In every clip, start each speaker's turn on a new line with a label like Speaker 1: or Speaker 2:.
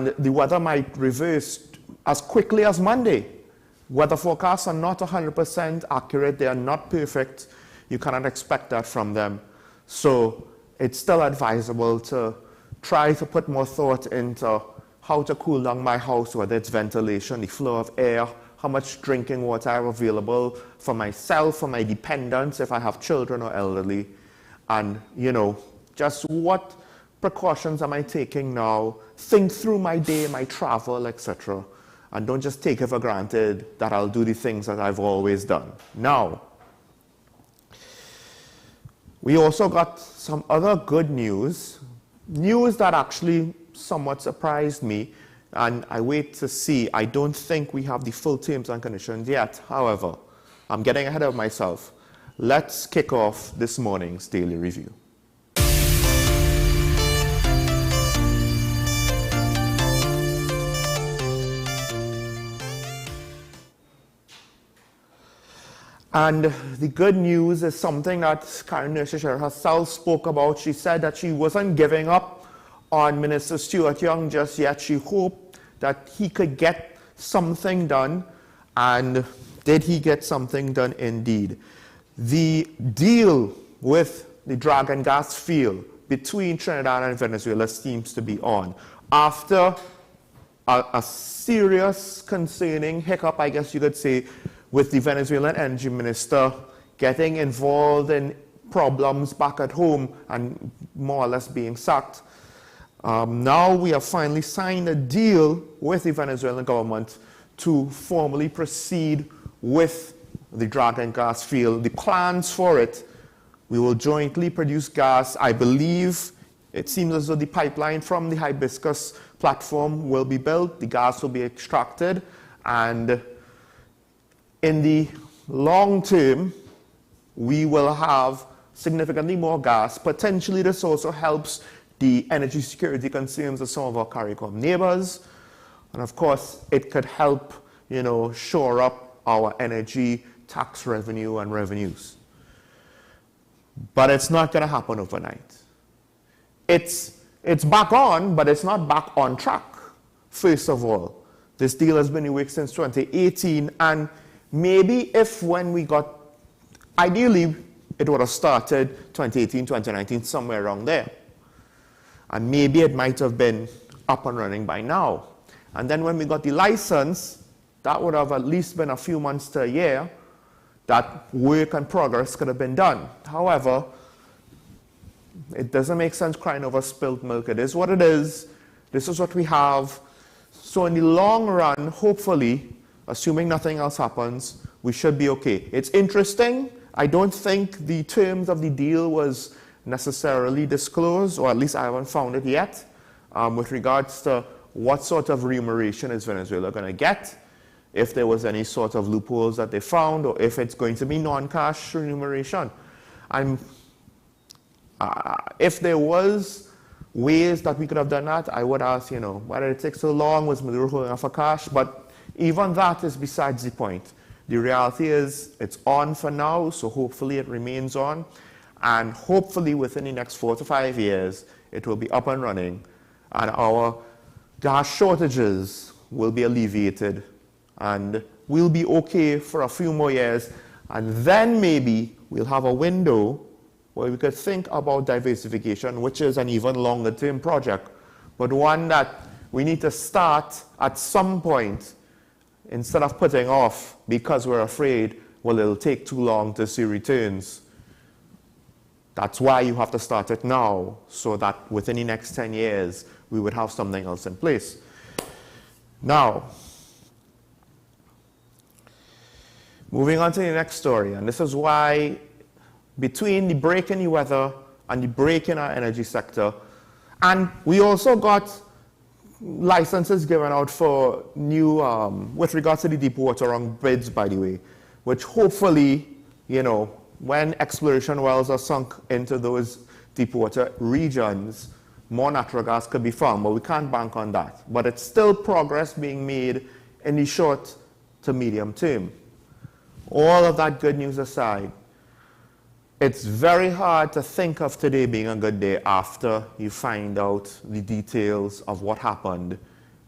Speaker 1: the weather might reverse as quickly as Monday. Weather forecasts are not 100% accurate. They are not perfect. You cannot expect that from them. So it's still advisable to try to put more thought into how to cool down my house, whether it's ventilation, the flow of air, how much drinking water I have available for myself, for my dependents, if I have children or elderly. And, you know, just what precautions am I taking now? Think through my day, my travel, etc. And don't just take it for granted that I'll do the things that I've always done. Now, we also got some other good news that actually somewhat surprised me, and I wait to see. I don't think we have the full terms and conditions yet. However, I'm getting ahead of myself. Let's kick off this morning's daily review. And the good news is something that Karen Nurse-Fisher herself spoke about. She said that she wasn't giving up on Minister Stuart Young just yet. She hoped that he could get something done, and did he get something done indeed? The deal with the Dragon gas field between Trinidad and Venezuela seems to be on. After a serious concerning hiccup, I guess you could say, with the Venezuelan energy minister getting involved in problems back at home and more or less being sacked. Now we have finally signed a deal with the Venezuelan government to formally proceed with the Dragon gas field. The plans for it, we will jointly produce gas. I believe it seems as though the pipeline from the Hibiscus platform will be built, the gas will be extracted, and in the long term, we will have significantly more gas. Potentially, this also helps the energy security concerns of some of our CARICOM neighbors. And of course, it could help, you know, shore up our energy tax revenue and revenues. But it's not going to happen overnight. It's back on, but it's not back on track. First of all, this deal has been in work since 2018, and maybe if when we got, ideally, it would have started 2018, 2019, somewhere around there. And maybe it might have been up and running by now. And then when we got the license, that would have at least been a few months to a year that work and progress could have been done. However, it doesn't make sense crying over spilled milk. It is what it is. This is what we have. So in the long run, hopefully, assuming nothing else happens, we should be okay. It's interesting. I don't think the terms of the deal was necessarily disclosed, or at least I haven't found it yet, with regards to what sort of remuneration is Venezuela going to get, if there was any sort of loopholes that they found, or if it's going to be non-cash remuneration. If there was ways that we could have done that, I would ask, you know, why did it take so long? Was Maduro holding off for cash? But even that is besides the point. The reality is it's on for now, so hopefully it remains on. And hopefully within the next 4 to 5 years, it will be up and running, and our gas shortages will be alleviated, and we'll be okay for a few more years. And then maybe we'll have a window where we could think about diversification, which is an even longer term project, but one that we need to start at some point instead of putting off because we're afraid, well, it'll take too long to see returns. That's why you have to start it now, so that within the next 10 years, we would have something else in place. Now, moving on to the next story, and this is why between the break in the weather and the break in our energy sector, and we also got licenses given out for new, with regards to the deep water on bids, by the way, which hopefully, you know, when exploration wells are sunk into those deep water regions, more natural gas could be found, but we can't bank on that. But it's still progress being made in the short to medium term. All of that good news aside, it's very hard to think of today being a good day after you find out the details of what happened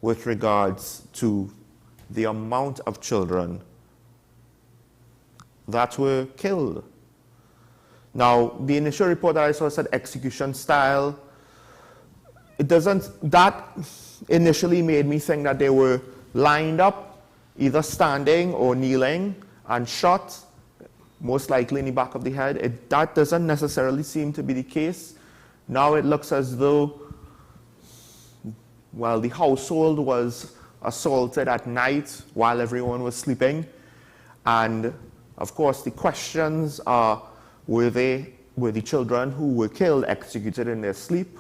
Speaker 1: with regards to the amount of children that were killed. Now, the initial report that I saw said execution style. That initially made me think that they were lined up, either standing or kneeling, and shot, most likely in the back of the head. That doesn't necessarily seem to be the case. Now it looks as though, well, the household was assaulted at night while everyone was sleeping. And of course, the questions are, were the children who were killed executed in their sleep?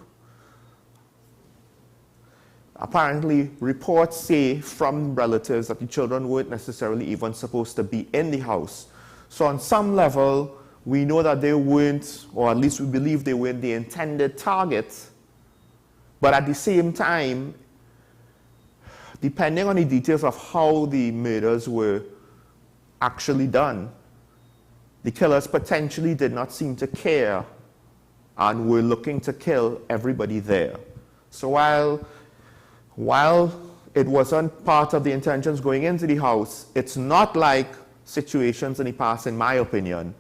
Speaker 1: Apparently, reports say from relatives that the children weren't necessarily even supposed to be in the house. So on some level, we know that they weren't, or at least we believe they weren't the intended target. But at the same time, depending on the details of how the murders were actually done, the killers potentially did not seem to care and were looking to kill everybody there. So while it wasn't part of the intentions going into the house, it's not like situations in the past, in my opinion,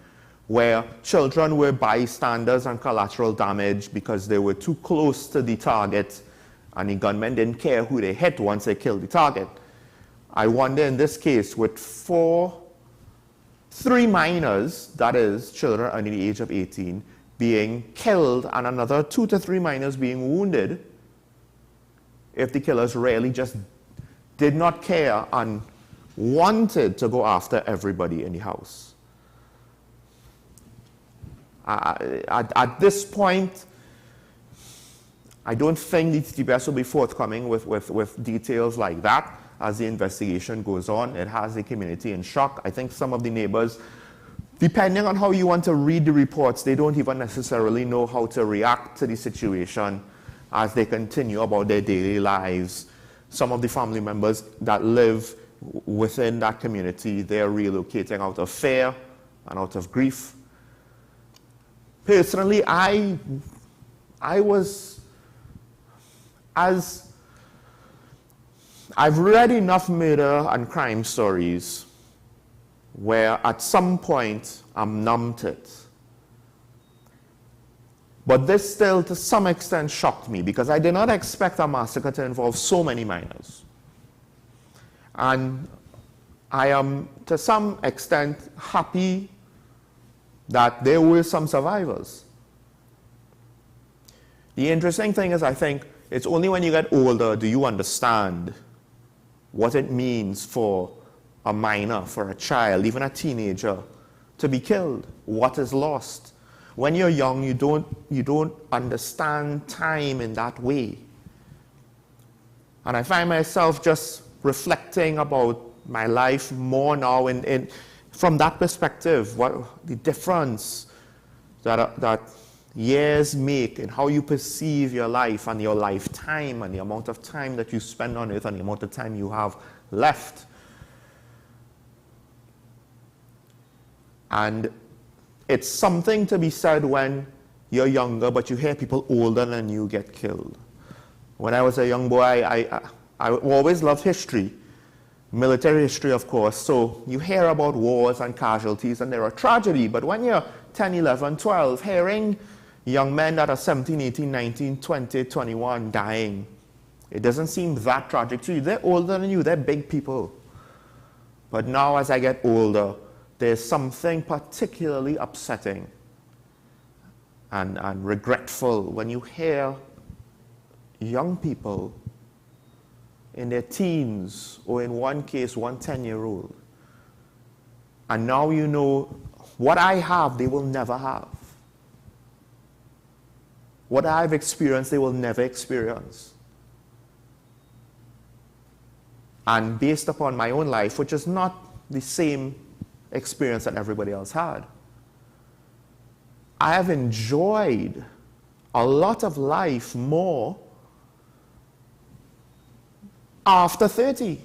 Speaker 1: where children were bystanders and collateral damage because they were too close to the target and the gunmen didn't care who they hit once they killed the target. I wonder in this case, with three minors, that is, children under the age of 18, being killed and another 2 to 3 minors being wounded, if the killers really just did not care and wanted to go after everybody in the house. At this point, I don't think the TTPS will be forthcoming with details like that as the investigation goes on. It has the community in shock. I think some of the neighbors, depending on how you want to read the reports, they don't even necessarily know how to react to the situation as they continue about their daily lives. Some of the family members that live within that community, they're relocating out of fear and out of grief. Personally, I was, as I've read enough murder and crime stories where at some point I'm numb to it. But this still, to some extent, shocked me because I did not expect a massacre to involve so many minors. And I am, to some extent, happy that there were some survivors. The interesting thing is, I think, it's only when you get older do you understand what it means for a minor, for a child, even a teenager, to be killed, what is lost. When you're young, you don't understand time in that way. And I find myself just reflecting about my life more now from that perspective, what the difference that years make in how you perceive your life and your lifetime and the amount of time that you spend on earth and the amount of time you have left. And it's something to be said when you're younger, but you hear people older than you get killed. When I was a young boy, I always loved history, military history, of course. So you hear about wars and casualties, and they're a tragedy. But when you're 10, 11, 12, hearing young men that are 17, 18, 19, 20, 21 dying, it doesn't seem that tragic to you. They're older than you. They're big people. But now as I get older, there's something particularly upsetting and regretful when you hear young people in their teens, or in one case, one 10-year-old. And now you know what I have, they will never have. What I've experienced, they will never experience. And based upon my own life, which is not the same experience that everybody else had, I have enjoyed a lot of life more after 30.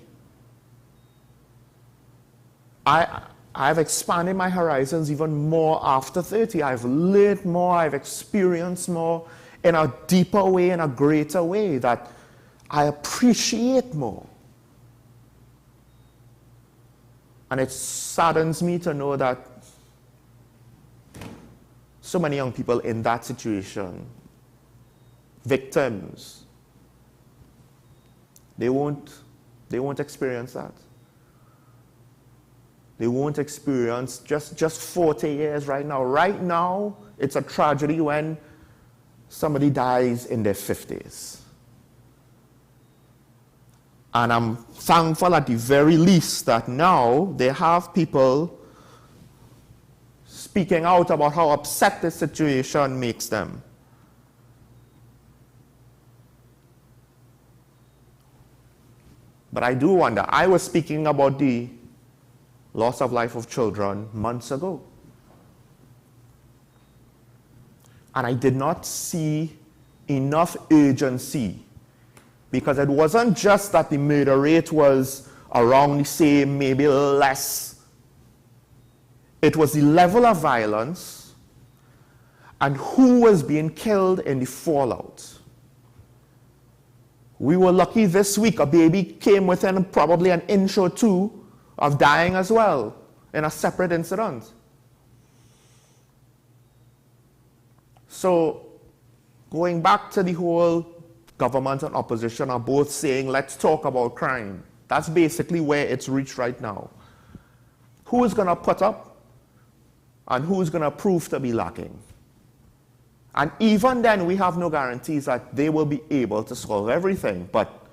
Speaker 1: I've expanded my horizons even more after 30. I've learned more, I've experienced more in a deeper way, in a greater way that I appreciate more. And it saddens me to know that so many young people in that situation, victims, they won't experience that. They won't experience just 40 years right now. Right now, it's a tragedy when somebody dies in their 50s. And I'm thankful at the very least that now they have people speaking out about how upset this situation makes them. But I do wonder, I was speaking about the loss of life of children months ago. And I did not see enough urgency, because it wasn't just that the murder rate was around the same, maybe a little less. It was the level of violence and who was being killed in the fallout. We were lucky this week, a baby came within probably an inch or two of dying as well in a separate incident. So, going back to the whole government and opposition are both saying, let's talk about crime. That's basically where it's reached right now. Who is going to put up and who is going to prove to be lacking? And even then, we have no guarantees that they will be able to solve everything. But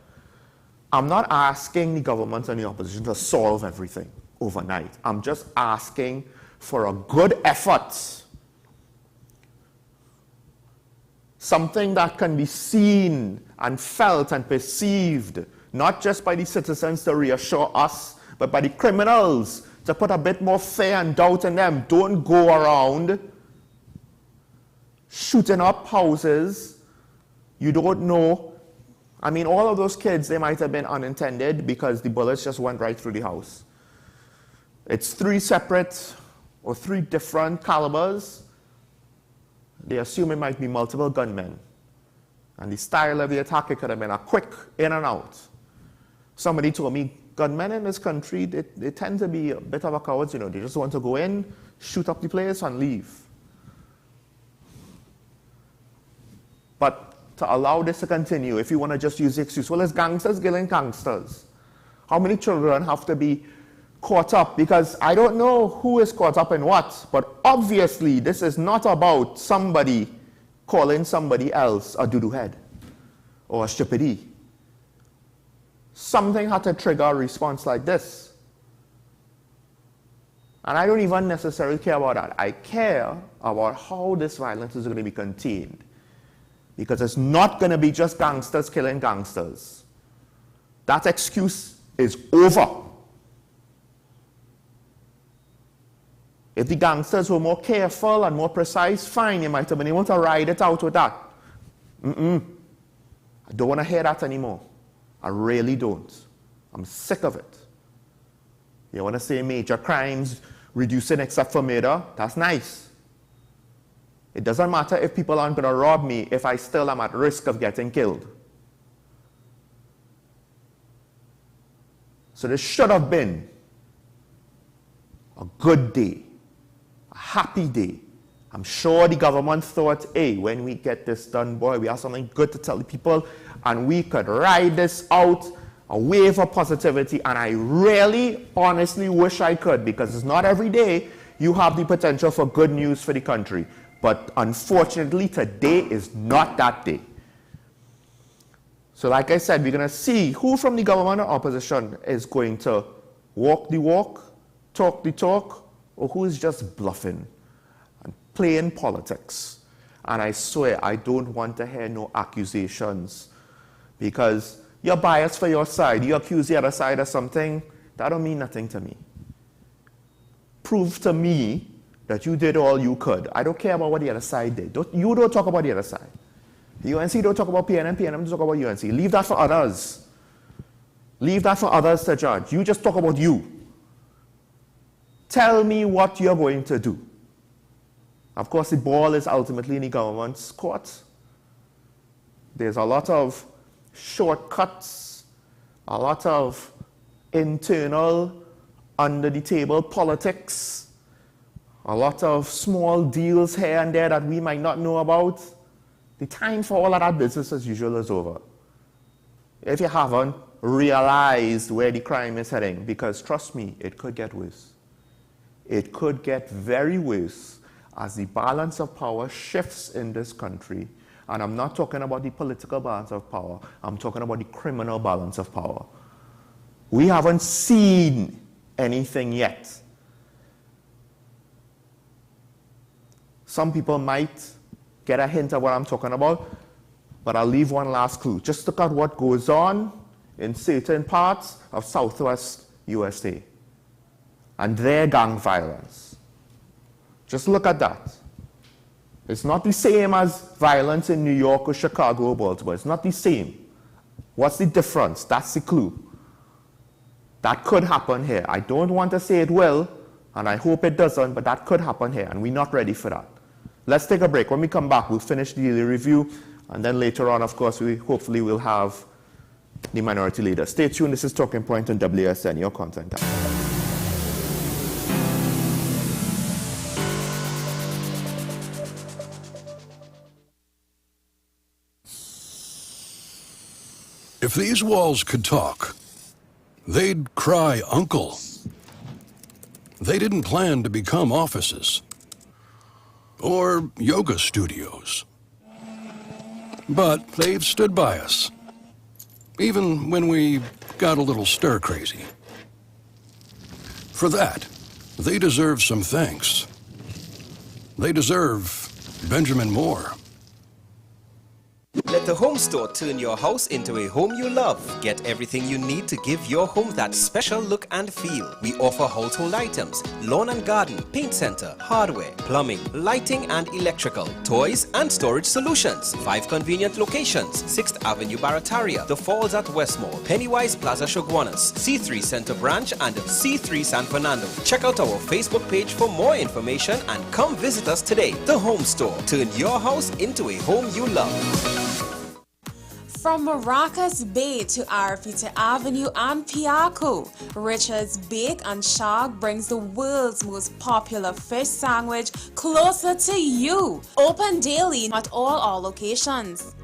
Speaker 1: I'm not asking the government and the opposition to solve everything overnight. I'm just asking for a good effort. Something that can be seen and felt and perceived, not just by the citizens to reassure us, but by the criminals to put a bit more fear and doubt in them. Don't go around shooting up houses. You don't know. I mean, all of those kids, they might have been unintended because the bullets just went right through the house. It's 3 separate or 3 different calibers. They assume it might be multiple gunmen. And the style of the attack, it could have been a quick in and out. Somebody told me, gunmen in this country, they tend to be a bit of a cowards, you know. They just want to go in, shoot up the place, and leave. But to allow this to continue, if you want to just use the excuse, well, it's gangsters killing gangsters. How many children have to be caught up? Because I don't know who is caught up in what, but obviously this is not about somebody calling somebody else a doo-doo head or a stupidity. Something had to trigger a response like this. And I don't even necessarily care about that. I care about how this violence is going to be contained. Because it's not going to be just gangsters killing gangsters. That excuse is over. If the gangsters were more careful and more precise, fine, you might have been able to ride it out with that. I don't want to hear that anymore. I really don't. I'm sick of it. You want to say major crimes reducing except for murder? That's nice. It doesn't matter if people aren't going to rob me if I still am at risk of getting killed. So this should have been a good day, a happy day. I'm sure the government thought, hey, when we get this done, boy, we have something good to tell the people, and we could ride this out, a wave of positivity, and I really, honestly wish I could, because it's not every day you have the potential for good news for the country. But unfortunately, today is not that day. So like I said, we're going to see who from the government or opposition is going to walk the walk, talk the talk, or who is just bluffing and playing politics. And I swear, I don't want to hear no accusations, because you're biased for your side. You accuse the other side of something, that don't mean nothing to me. Prove to me that you did all you could. I don't care about what the other side did. You don't talk about the other side. The UNC don't talk about PNM, PNM don't talk about UNC. Leave that for others. Leave that for others to judge. You just talk about you. Tell me what you're going to do. Of course, the ball is ultimately in the government's court. There's a lot of shortcuts, a lot of internal, under-the-table politics, a lot of small deals here and there that we might not know about. The time for all of that business as usual is over. If you haven't realized where the crime is heading, because trust me, it could get worse. It could get very worse as the balance of power shifts in this country. And I'm not talking about the political balance of power, I'm talking about the criminal balance of power. We haven't seen anything yet. Some people might get a hint of what I'm talking about, but I'll leave one last clue. Just look at what goes on in certain parts of Southwest USA and their gang violence. Just look at that. It's not the same as violence in New York or Chicago or Baltimore. It's not the same. What's the difference? That's the clue. That could happen here. I don't want to say it will, and I hope it doesn't, but that could happen here, and we're not ready for that. Let's take a break. When we come back, we'll finish the daily review, and then later on, of course, we hopefully will have the minority leader. Stay tuned. This is Talking Point on WSN, your content guy.
Speaker 2: If these walls could talk, they'd cry uncle. They didn't plan to become offices or yoga studios. But they've stood by us, even when we got a little stir-crazy. For that, they deserve some thanks. They deserve Benjamin Moore.
Speaker 3: Let the Home Store turn your house into a home you love. Get everything you need to give your home that special look and feel. We offer household items, lawn and garden, paint center, hardware, plumbing, lighting and electrical, toys and storage solutions. 5 convenient locations: 6th Avenue Barataria, The Falls at Westmore, Pennywise Plaza Shoguanas, C3 Center Branch and C3 San Fernando. Check out our Facebook page for more information and come visit us today. The Home Store. Turn your house into a home you love.
Speaker 4: From Maracas Bay to Arafita Avenue and Piaco, Richard's Bake and Shag brings the world's most popular fish sandwich closer to you. Open daily at all our locations.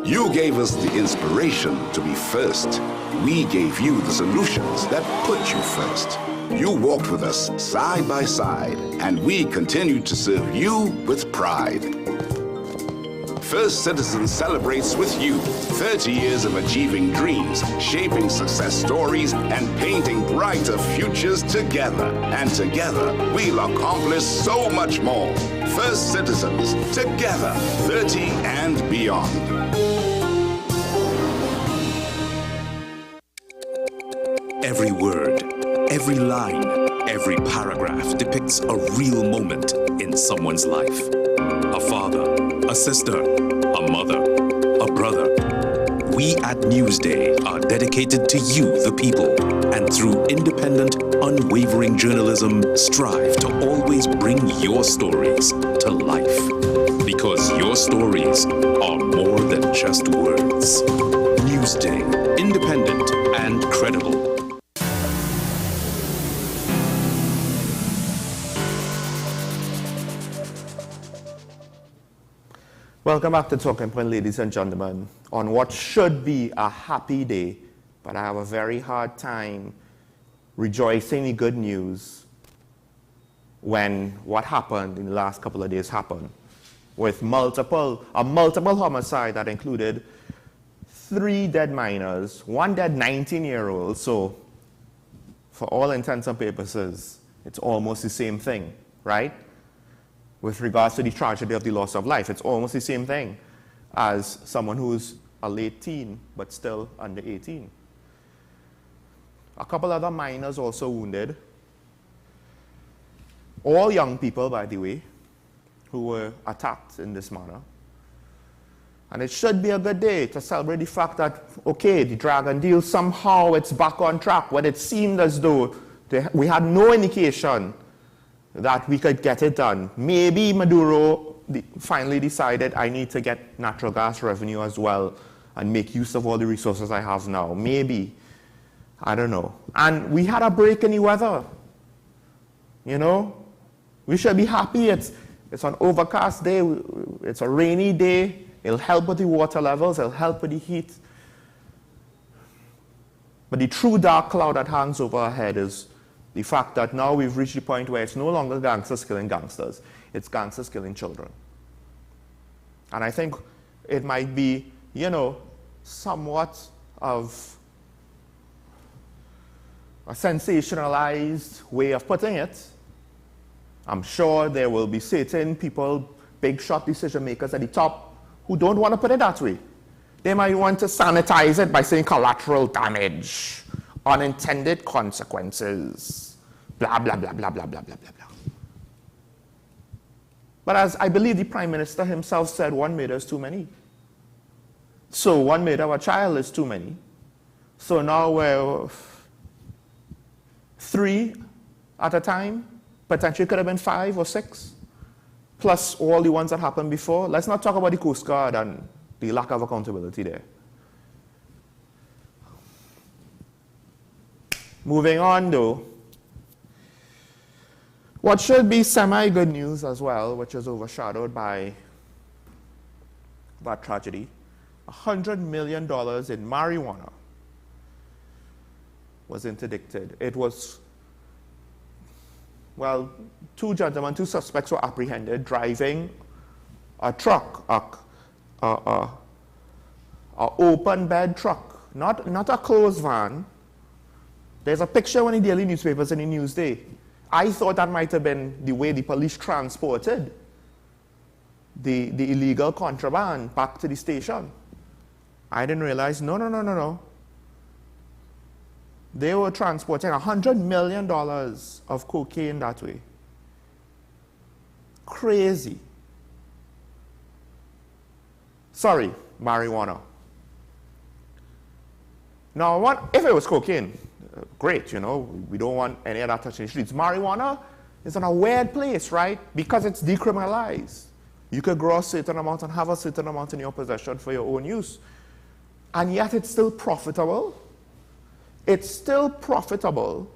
Speaker 5: You gave us the inspiration to be first. We gave you the solutions that put you first. You walked with us side by side, and we continued to serve you with pride. First Citizens celebrates with you 30 years of achieving dreams, shaping success stories, and painting brighter futures together. And together, we'll accomplish so much more. First Citizens, together, 30 and beyond.
Speaker 6: Every word, every line, every paragraph depicts a real moment in someone's life. A father, a sister, a mother, a brother. We at Newsday are dedicated to you, the people, and through independent, unwavering journalism, strive to always bring your stories to life. Because your stories are more than just words. Newsday, independent and credible.
Speaker 1: Welcome back to Talking Point, ladies and gentlemen, on what should be a happy day, but I have a very hard time rejoicing the good news when what happened in the last couple of days happened, with a multiple homicide that included 3 dead minors, 1 dead 19-year-old, so for all intents and purposes, it's almost the same thing, right? With regards to the tragedy of the loss of life, it's almost the same thing as someone who's a late teen, but still under 18. A couple other minors also wounded. All young people, by the way, who were attacked in this manner. And it should be a good day to celebrate the fact that, okay, the Dragon deal, somehow it's back on track, when it seemed as though we had no indication that we could get it done. Maybe Maduro finally decided I need to get natural gas revenue as well and make use of all the resources I have now. Maybe. I don't know. And we had a break in the weather. You know? We should be happy. It's an overcast day. It's a rainy day. It'll help with the water levels. It'll help with the heat. But the true dark cloud that hangs over our head is the fact that now we've reached the point where it's no longer gangsters killing gangsters. It's gangsters killing children. And I think it might be, you know, somewhat of a sensationalized way of putting it. I'm sure there will be certain people, big shot decision makers at the top, who don't want to put it that way. They might want to sanitize it by saying collateral damage, unintended consequences, blah, blah, blah, blah, blah, blah, blah, blah, blah. But as I believe the Prime Minister himself said, one murder is too many. So one murder of a child is too many. So now we're 3 at a time. Potentially could have been 5 or 6, plus all the ones that happened before. Let's not talk about the Coast Guard and the lack of accountability there. Moving on though, what should be semi-good news as well, which is overshadowed by that tragedy, $100 million in marijuana was interdicted. It was, well, 2 suspects were apprehended driving a truck, a open bed truck, not a closed van. There's a picture in the daily newspapers in the Newsday. I thought that might have been the way the police transported the illegal contraband back to the station. I didn't realize, no. They were transporting $100 million of cocaine that way. Crazy. Sorry, marijuana. Now, if it was cocaine, great, you know, we don't want any of that touching the streets. Marijuana is in a weird place, right? Because it's decriminalized. You could grow a certain amount and have a certain amount in your possession for your own use. And yet it's still profitable. It's still profitable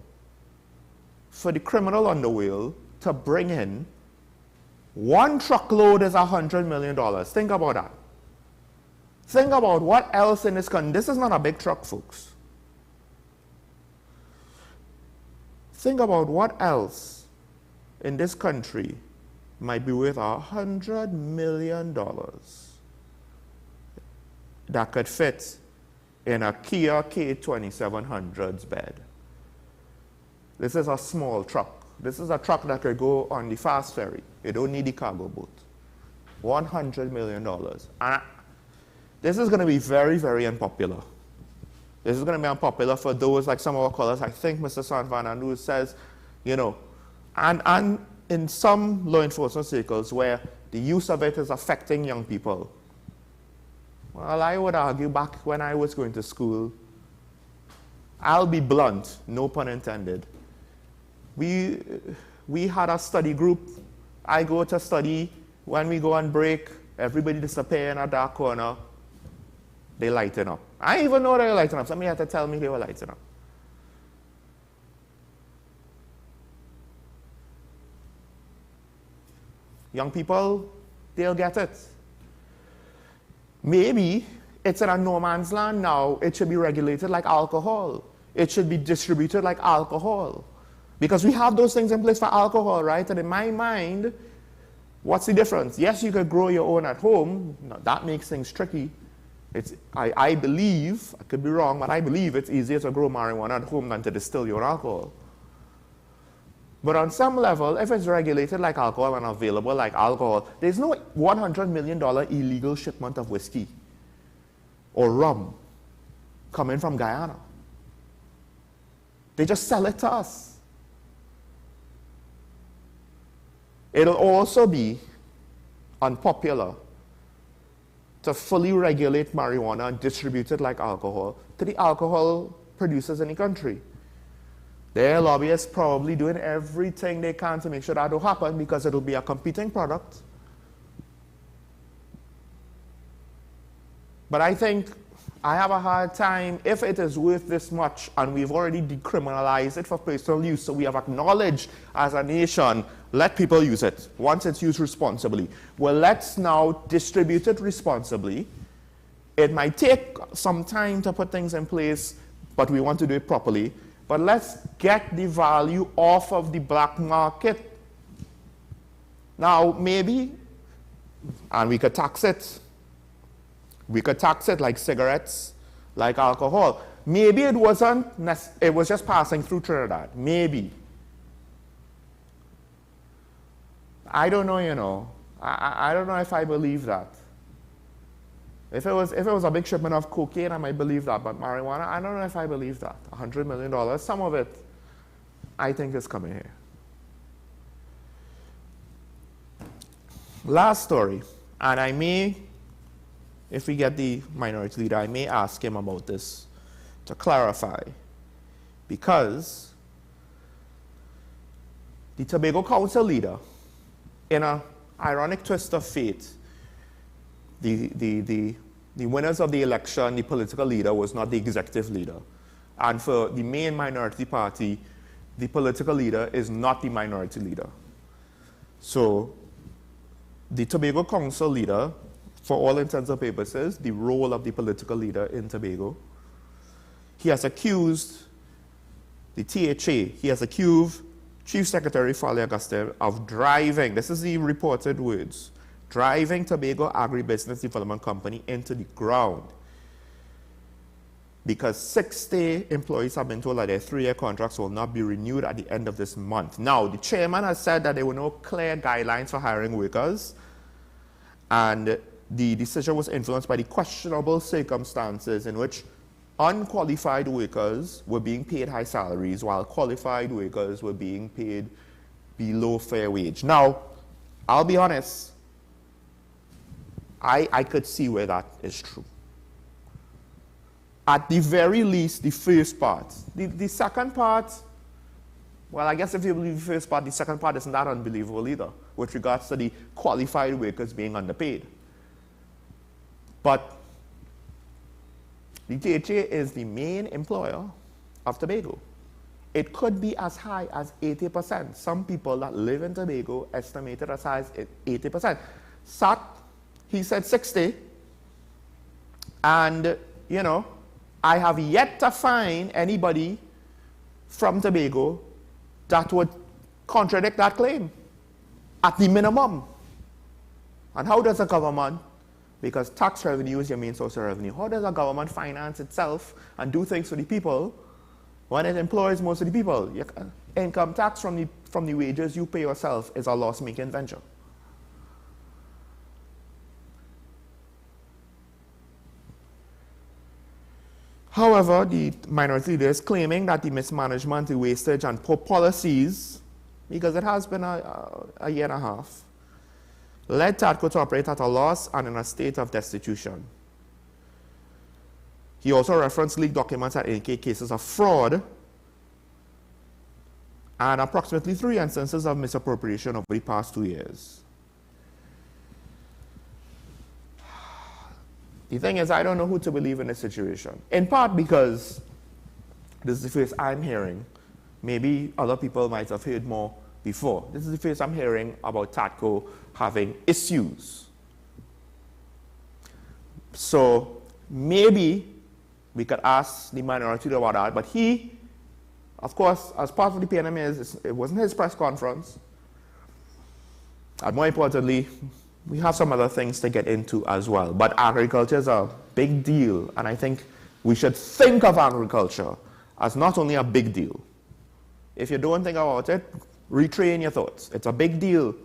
Speaker 1: for the criminal underworld to bring in 1 truckload is $100 million. Think about that. Think about what else in this country. This is not a big truck, folks. Think about what else in this country might be worth $100 million that could fit in a Kia K2700's bed. This is a small truck. This is a truck that could go on the fast ferry. You don't need the cargo boat. $100 million. And this is going to be very, very unpopular. This is going to be unpopular for those like some of our callers. I think Mr. Sanvananu says, you know, and in some law enforcement circles where the use of it is affecting young people. Well, I would argue back when I was going to school, I'll be blunt, no pun intended. We had a study group. I go to study. When we go on break, everybody disappear in a dark corner. They lighten up. I didn't even know they were lighting up. Somebody had to tell me they were lighting up. Young people, they'll get it. Maybe it's in a no man's land now. It should be regulated like alcohol. It should be distributed like alcohol. Because we have those things in place for alcohol, right? And in my mind, what's the difference? Yes, you could grow your own at home. Now, that makes things tricky. I believe, I could be wrong, but I believe it's easier to grow marijuana at home than to distill your alcohol. But on some level, if it's regulated like alcohol and available like alcohol, there's no $100 million illegal shipment of whiskey or rum coming from Guyana. They just sell it to us. It'll also be unpopular to fully regulate marijuana and distribute it like alcohol to the alcohol producers in the country. Their lobbyists probably doing everything they can to make sure that don't happen because it'll be a competing product. But I think I have a hard time, if it is worth this much, and we've already decriminalized it for personal use, so we have acknowledged as a nation, let people use it, once it's used responsibly. Well, let's now distribute it responsibly. It might take some time to put things in place, but we want to do it properly. But let's get the value off of the black market. Now, maybe, and we could tax it. We could tax it like cigarettes, like alcohol. Maybe it wasn't, it was just passing through Trinidad. Maybe. I don't know, you know. I don't know if I believe that. If it was a big shipment of cocaine, I might believe that. But marijuana, I don't know if I believe that. $100 million, some of it, I think is coming here. Last story, and I may, if we get the minority leader, I may ask him about this to clarify. Because the Tobago Council leader, in an ironic twist of fate, the winners of the election, the political leader, was not the executive leader. And for the main minority party, the political leader is not the minority leader. So the Tobago Council leader, for all intents and purposes, the role of the political leader in Tobago, he has accused the THA, he has accused Chief Secretary Fali Auguste of driving, this is the reported words, driving Tobago Agribusiness Development Company into the ground because 60 employees have been told that their 3-year contracts will not be renewed at the end of this month. Now, the chairman has said that there were no clear guidelines for hiring workers, and the decision was influenced by the questionable circumstances in which unqualified workers were being paid high salaries while qualified workers were being paid below fair wage. Now, I'll be honest, I could see where that is true. At the very least, the first part. The second part, well, I guess if you believe the first part, the second part isn't that unbelievable either, with regards to the qualified workers being underpaid. But the THA is the main employer of Tobago. It could be as high as 80%. Some people that live in Tobago estimated as high as 80%. Sat, he said 60. And, you know, I have yet to find anybody from Tobago that would contradict that claim at the minimum. And how does a government, because tax revenue is your main source of revenue, how does a government finance itself and do things for the people when it employs most of the people? Income tax from the wages you pay yourself is a loss-making venture. However, the minority leader is claiming that the mismanagement, the wastage, and poor policies, because it has been a year and a half, led TATCO to operate at a loss and in a state of destitution. He also referenced leaked documents that indicate cases of fraud and approximately 3 instances of misappropriation over the past 2 years. The thing is, I don't know who to believe in this situation. In part because this is the first I'm hearing. Maybe other people might have heard more before. This is the first I'm hearing about TATCO having issues. So maybe we could ask the minority about that, but he, of course, as part of the PNM, it wasn't his press conference. And more importantly, we have some other things to get into as well. But agriculture is a big deal, and I think we should think of agriculture as not only a big deal. If you don't think about it, retrain your thoughts. It's a big deal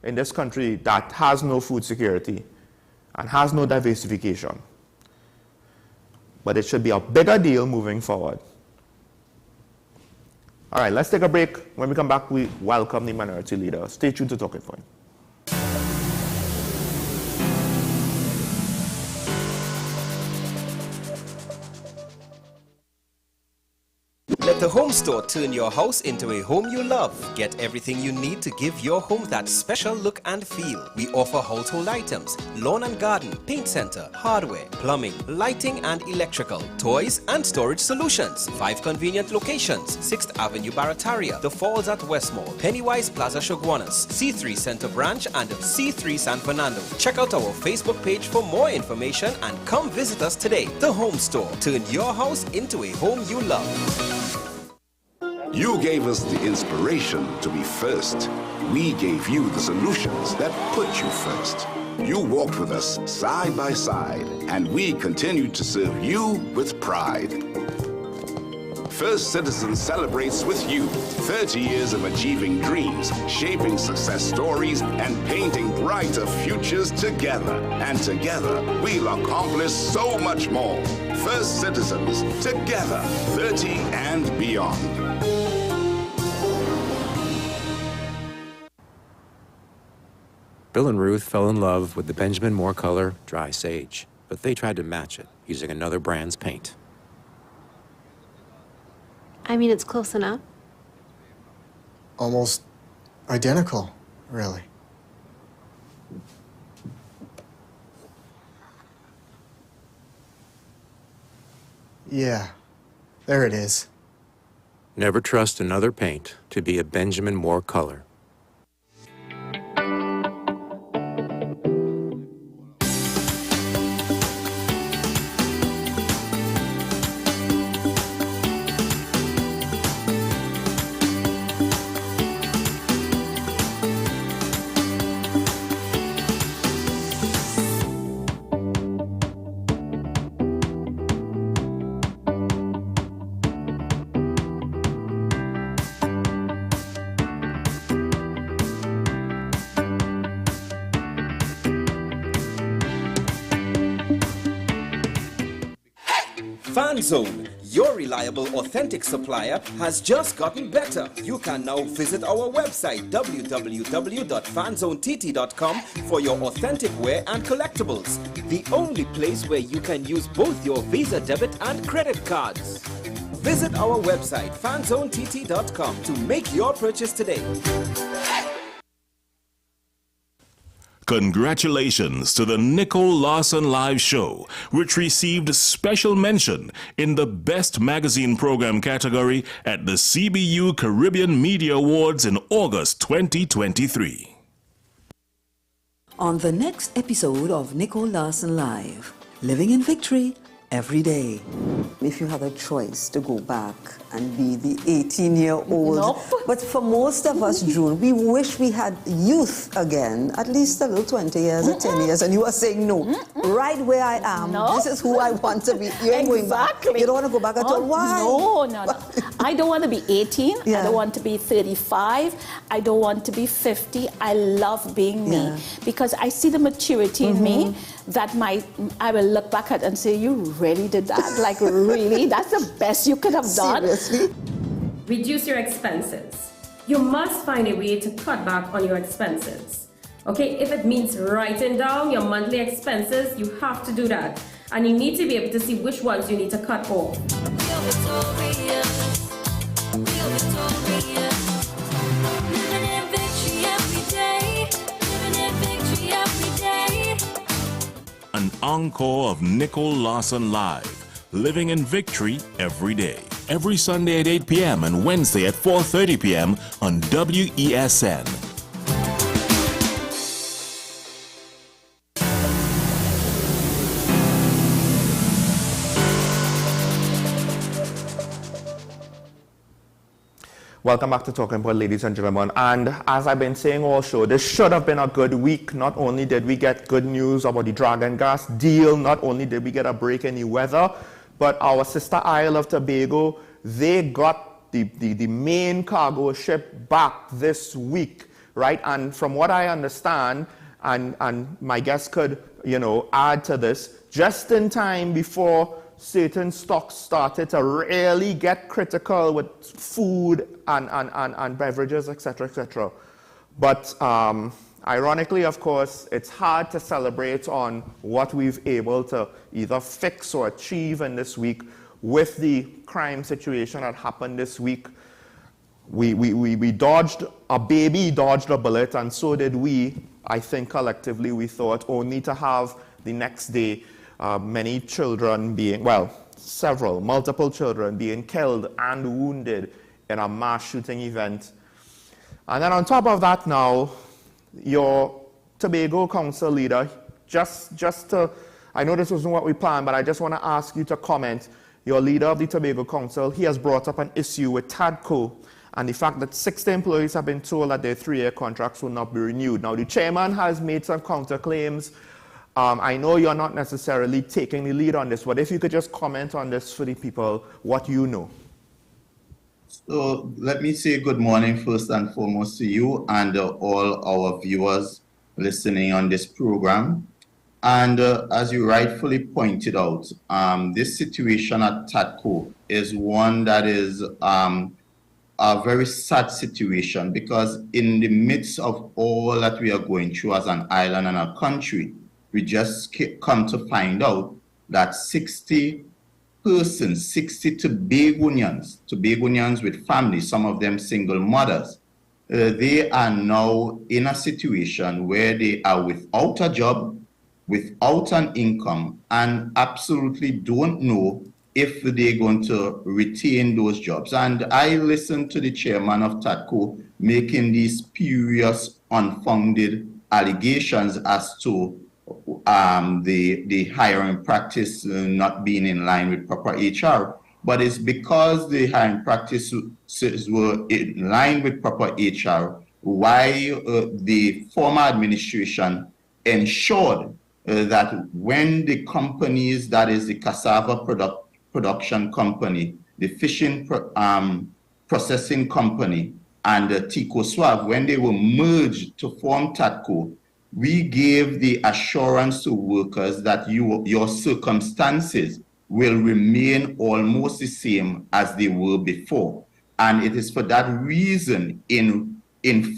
Speaker 1: in this country that has no food security and has no diversification. But it should be a bigger deal moving forward. All right, let's take a break. When we come back, we welcome the minority leader. Stay tuned to Talking Point.
Speaker 3: Let the home store turn your house into a home you love. Get everything you need to give your home that special look and feel. We offer household items, lawn and garden, paint center, hardware, plumbing, lighting and electrical, toys and storage solutions. 5 convenient locations: 6th Avenue Barataria, The Falls at West Mall, Pennywise Plaza Shoguanas, C3 Center Branch and C3 San Fernando. Check out our Facebook page for more information and come visit us today. The Home Store. Turn your house into a home you love.
Speaker 5: You gave us the inspiration to be first. We gave you the solutions that put you first. You walked with us side by side, and we continued to serve you with pride. First Citizens celebrates with you 30 years of achieving dreams, shaping success stories, and painting brighter futures together. And together, we'll accomplish so much more. First Citizens, together, 30 and beyond.
Speaker 7: Bill and Ruth fell in love with the Benjamin Moore color Dry Sage, but they tried to match it using another brand's paint.
Speaker 8: I mean, it's close enough.
Speaker 9: Almost identical, really. Yeah, there it is.
Speaker 7: Never trust another paint to be a Benjamin Moore color.
Speaker 3: FanZone, your reliable, authentic supplier, has just gotten better. You can now visit our website www.fanzonett.com for your authentic wear and collectibles. The only place where you can use both your Visa debit and credit cards. Visit our website fanzonett.com to make your purchase today.
Speaker 10: Congratulations to the Nicole Lawson Live Show, which received special mention in the Best Magazine Program category at the CBU Caribbean Media Awards in August 2023.
Speaker 11: On the next episode of Nicole Lawson Live, Living in Victory Every Day.
Speaker 12: If you had a choice to go back and be the 18-year-old,
Speaker 13: Nope.
Speaker 12: But for most of us, June, we wish we had youth again, at least a little 20 years or 10 years, and you are saying no. Right where I am, this is who I want to be. You ain't going back. You don't want to go back at all. Why?
Speaker 13: No. I don't want to be 18.
Speaker 12: Yeah.
Speaker 13: I don't want to be 35. I don't want to be 50. I love being me because I see the maturity in me that I will look back at and say, you really did that? Like, really? That's the best you could have done?
Speaker 12: Seriously?
Speaker 14: Reduce your expenses. You must find a way to cut back on your expenses. Okay, if it means writing down your monthly expenses, you have to do that. And you need to be able to see which ones you need to cut off.
Speaker 10: An encore of Nicole Lawson Live, Living in Victory Every Day. Every Sunday at 8 p.m. and Wednesday at 4:30 p.m. on WESN.
Speaker 1: Welcome back to Talking About, ladies and gentlemen. And as I've been saying all show, this should have been a good week. Not only did we get good news about the Dragon Gas deal, not only did we get a break in the weather, but our sister Isle of Tobago, they got the main cargo ship back this week, right? And from what I understand, and my guest could, add to this, just in time before certain stocks started to really get critical with food and beverages, etc., etc. But ironically, of course, it's hard to celebrate on what we've able to either fix or achieve in this week with the crime situation that happened this week, we dodged, a baby dodged a bullet, and so did we. I think collectively we thought, only to have the next day many children being, well, multiple children being killed and wounded in a mass shooting event. And then on top of that now, your Tobago Council leader, just to, I know this wasn't what we planned, but I just want to ask you to comment. Your leader of the Tobago Council, he has brought up an issue with TADCO and the fact that 60 employees have been told that their 3-year contracts will not be renewed. Now, the chairman has made some counterclaims. I know you're not necessarily taking the lead on this, but if you could just comment on this for the people, what you know.
Speaker 15: So let me say good morning first and foremost to you and all our viewers listening on this program. And as you rightfully pointed out, this situation at TADCO is one that is a very sad situation, because in the midst of all that we are going through as an island and a country, we just come to find out that 60 persons, 60 Tobagonians with families, some of them single mothers, they are now in a situation where they are without a job, without an income, and absolutely don't know if they're going to retain those jobs. And I listened to the chairman of TADCO making these spurious, unfounded allegations as to the hiring practice not being in line with proper HR. But it's because the hiring practices were in line with proper HR why the former administration ensured that when the companies, that is the cassava production company, the fishing processing company, and the Tico Swab, when they were merged to form TADCO, we gave the assurance to workers that your circumstances will remain almost the same as they were before. And it is for that reason, in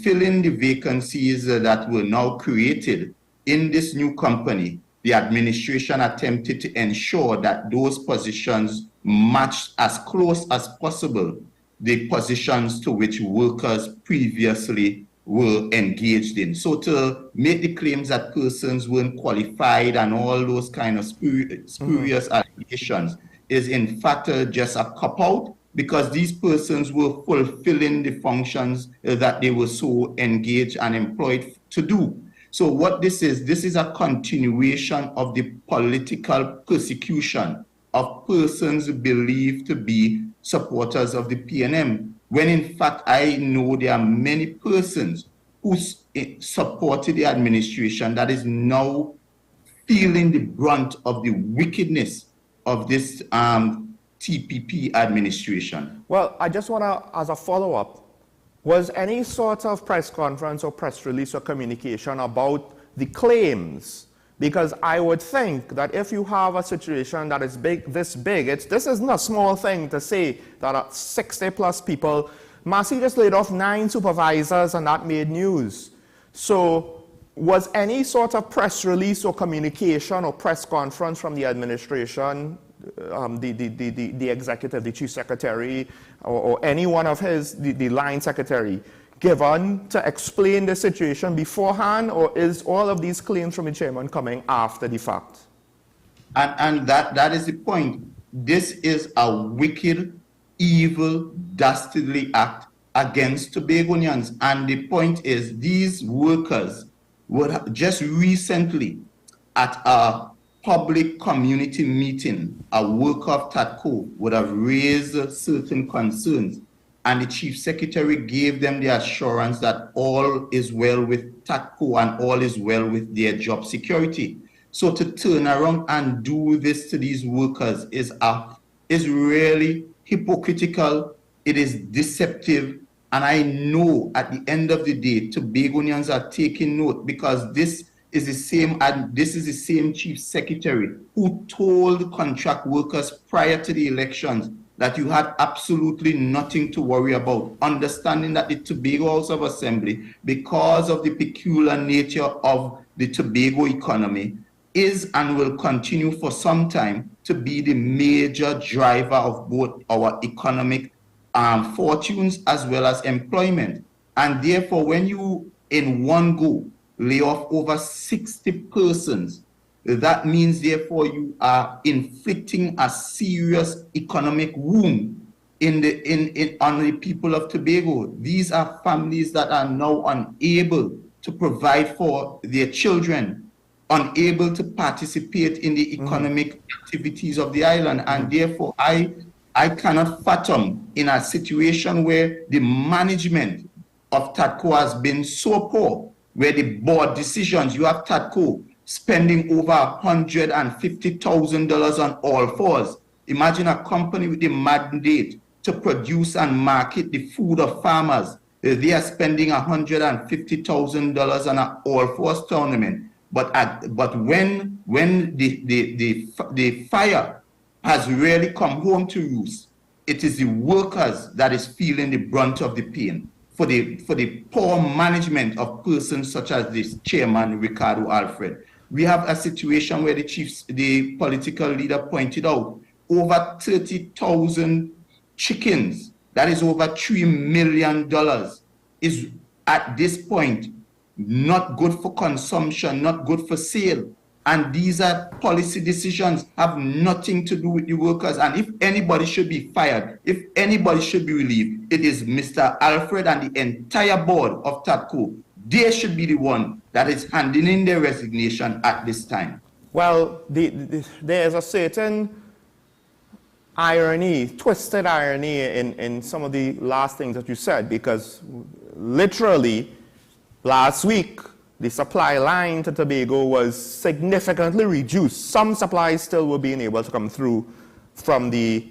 Speaker 15: filling the vacancies that were now created in this new company, the administration attempted to ensure that those positions matched as close as possible the positions to which workers previously were engaged in. So to make the claims that persons weren't qualified and all those kind of spurious allegations is in fact just a cop-out, because these persons were fulfilling the functions that they were so engaged and employed to do. So what this is a continuation of the political persecution of persons believed to be supporters of the PNM, when in fact I know there are many persons who supported the administration that is now feeling the brunt of the wickedness of this TPP administration.
Speaker 1: Well, I just want to, as a follow-up, was any sort of press conference or press release or communication about the claims? Because I would think that if you have a situation that is this big, this isn't a small thing to say that 60 plus people, Massey just laid off 9 supervisors and that made news. So was any sort of press release or communication or press conference from the administration, the executive, the chief secretary, or any one of the line secretary, given to explain the situation beforehand, or is all of these claims from the chairman coming after the fact?
Speaker 15: And that is the point. This is a wicked, evil, dastardly act against Tobagonians. And the point is, these workers were just recently at a public community meeting, a worker of TADCO would have raised certain concerns, and the chief secretary gave them the assurance that all is well with TADCO and all is well with their job security. So to turn around and do this to these workers is really hypocritical, it is deceptive, and I know at the end of the day, Tobagonians are taking note, because this is the same chief secretary who told contract workers prior to the elections that you had absolutely nothing to worry about, understanding that the Tobago House of Assembly, because of the peculiar nature of the Tobago economy, is and will continue for some time to be the major driver of both our economic fortunes as well as employment. And therefore, when you in one go lay off over 60 persons, that means therefore you are inflicting a serious economic wound on the people of Tobago. These are families that are now unable to provide for their children, unable to participate in the economic activities of the island. And therefore, I cannot fathom in a situation where the management of TATCO has been so poor, where the board decisions, you have TATCO spending over $150,000 on all fours. Imagine a company with the mandate to produce and market the food of farmers. They are spending $150,000 on an all fours tournament. But when the fire has really come home to roost, it is the workers that is feeling the brunt of the pain for the poor management of persons such as this chairman Ricardo Alfred. We have a situation where the political leader pointed out over 30,000 chickens, that is over $3 million, is at this point not good for consumption, not good for sale. And these are policy decisions, have nothing to do with the workers. And if anybody should be fired, if anybody should be relieved, it is Mr. Alfred and the entire board of TATCO. They should be the one that is handing in their resignation at this time.
Speaker 1: Well, there is a certain irony, twisted irony in some of the last things that you said, because literally last week, the supply line to Tobago was significantly reduced. Some supplies still were being able to come through from the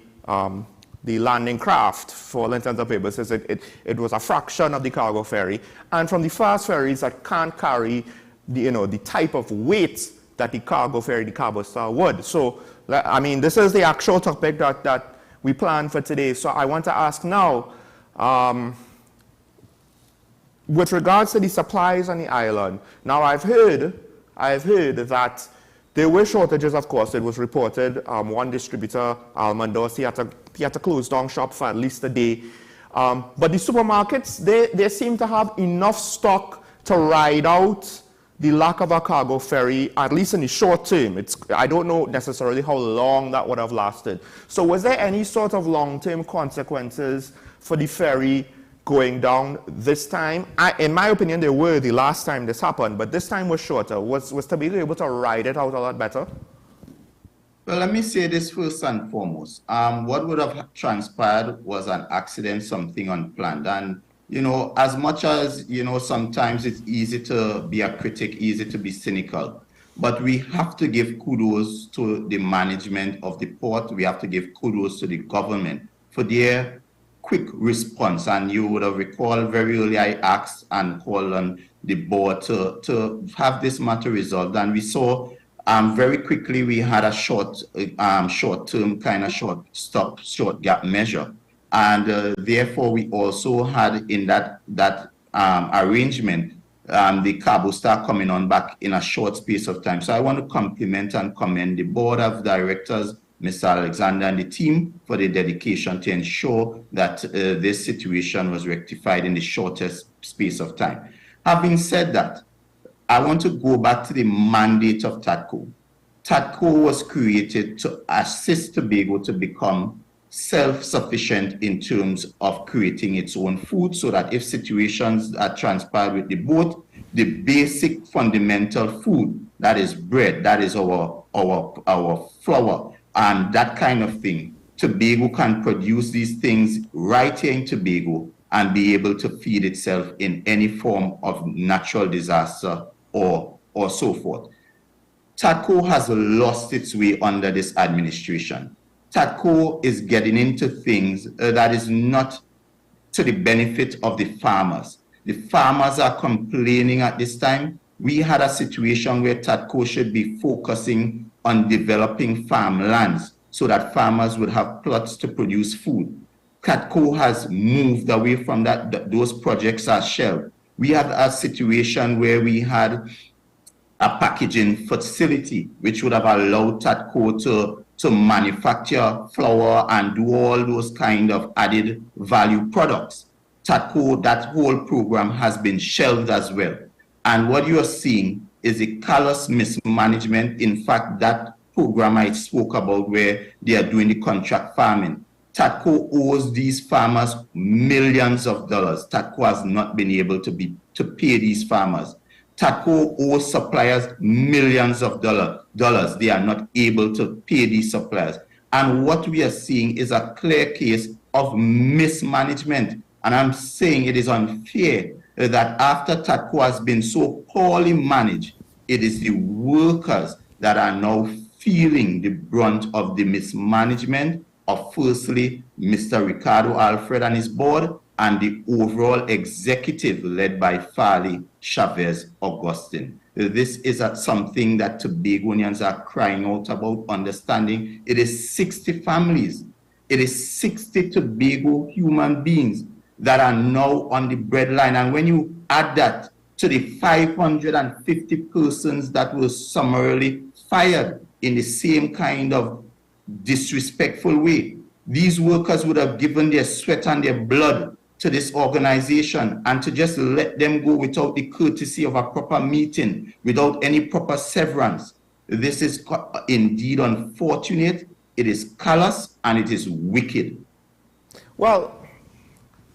Speaker 1: landing craft. For all intents and purposes, it was a fraction of the cargo ferry. And from the fast ferries that can't carry the type of weight that the cargo ferry, the Cabo Star would. So, I mean, this is the actual topic that we planned for today. So I want to ask now, with regards to the supplies on the island, now I've heard that there were shortages, of course. It was reported, one distributor, Almandos, he had to close down shop for at least a day. But the supermarkets, they seem to have enough stock to ride out the lack of a cargo ferry, at least in the short term. I don't know necessarily how long that would have lasted. So was there any sort of long-term consequences for the ferry going down this time? In my opinion, there were the last time this happened, but this time was shorter. Was Tobago able to ride it out a lot better?
Speaker 15: Well, let me say this first and foremost. What would have transpired was an accident, something unplanned. And, as much as, sometimes it's easy to be a critic, easy to be cynical, but we have to give kudos to the management of the port. We have to give kudos to the government for their quick response. And you would have recalled very early I asked and called on the board to have this matter resolved. And we saw very quickly we had a short-term kind of short gap measure. And therefore we also had in that arrangement the Cabo Star coming on back in a short space of time. So I want to compliment and commend the board of directors, Mr. Alexander and the team, for the dedication to ensure that this situation was rectified in the shortest space of time. Having said that, I want to go back to the mandate of TATCO. TATCO was created to assist Tobago to become self-sufficient in terms of creating its own food, so that if situations are transpired with the boat, the basic fundamental food, that is bread, that is our flour, and that kind of thing, Tobago can produce these things right here in Tobago and be able to feed itself in any form of natural disaster or so forth. TATCO has lost its way under this administration. TATCO is getting into things that is not to the benefit of the farmers. The farmers are complaining at this time. We had a situation where TATCO should be focusing on developing farmlands so that farmers would have plots to produce food. TATCO has moved away from that. Those projects are shelved. We had a situation where we had a packaging facility, which would have allowed TATCO to manufacture flour and do all those kind of added value products. TATCO, that whole program has been shelved as well. And what you are seeing is a callous mismanagement. In fact, that program I spoke about where they are doing the contract farming, TATCO owes these farmers millions of dollars. TATCO has not been able to pay these farmers. TATCO owes suppliers millions of dollars. They are not able to pay these suppliers. And what we are seeing is a clear case of mismanagement. And I'm saying it is unfair that after TATCO has been so poorly managed, it is the workers that are now feeling the brunt of the mismanagement of, firstly, Mr. Ricardo Alfred and his board, and the overall executive led by Farley Chavez Augustine. This is something that Tobagonians are crying out about, understanding. It is 60 families. It is 60 Tobago human beings that are now on the breadline. And when you add that to the 550 persons that were summarily fired in the same kind of disrespectful way, these workers would have given their sweat and their blood to this organization, and to just let them go without the courtesy of a proper meeting, without any proper severance. This is indeed unfortunate, it is callous, and it is wicked.
Speaker 1: Well,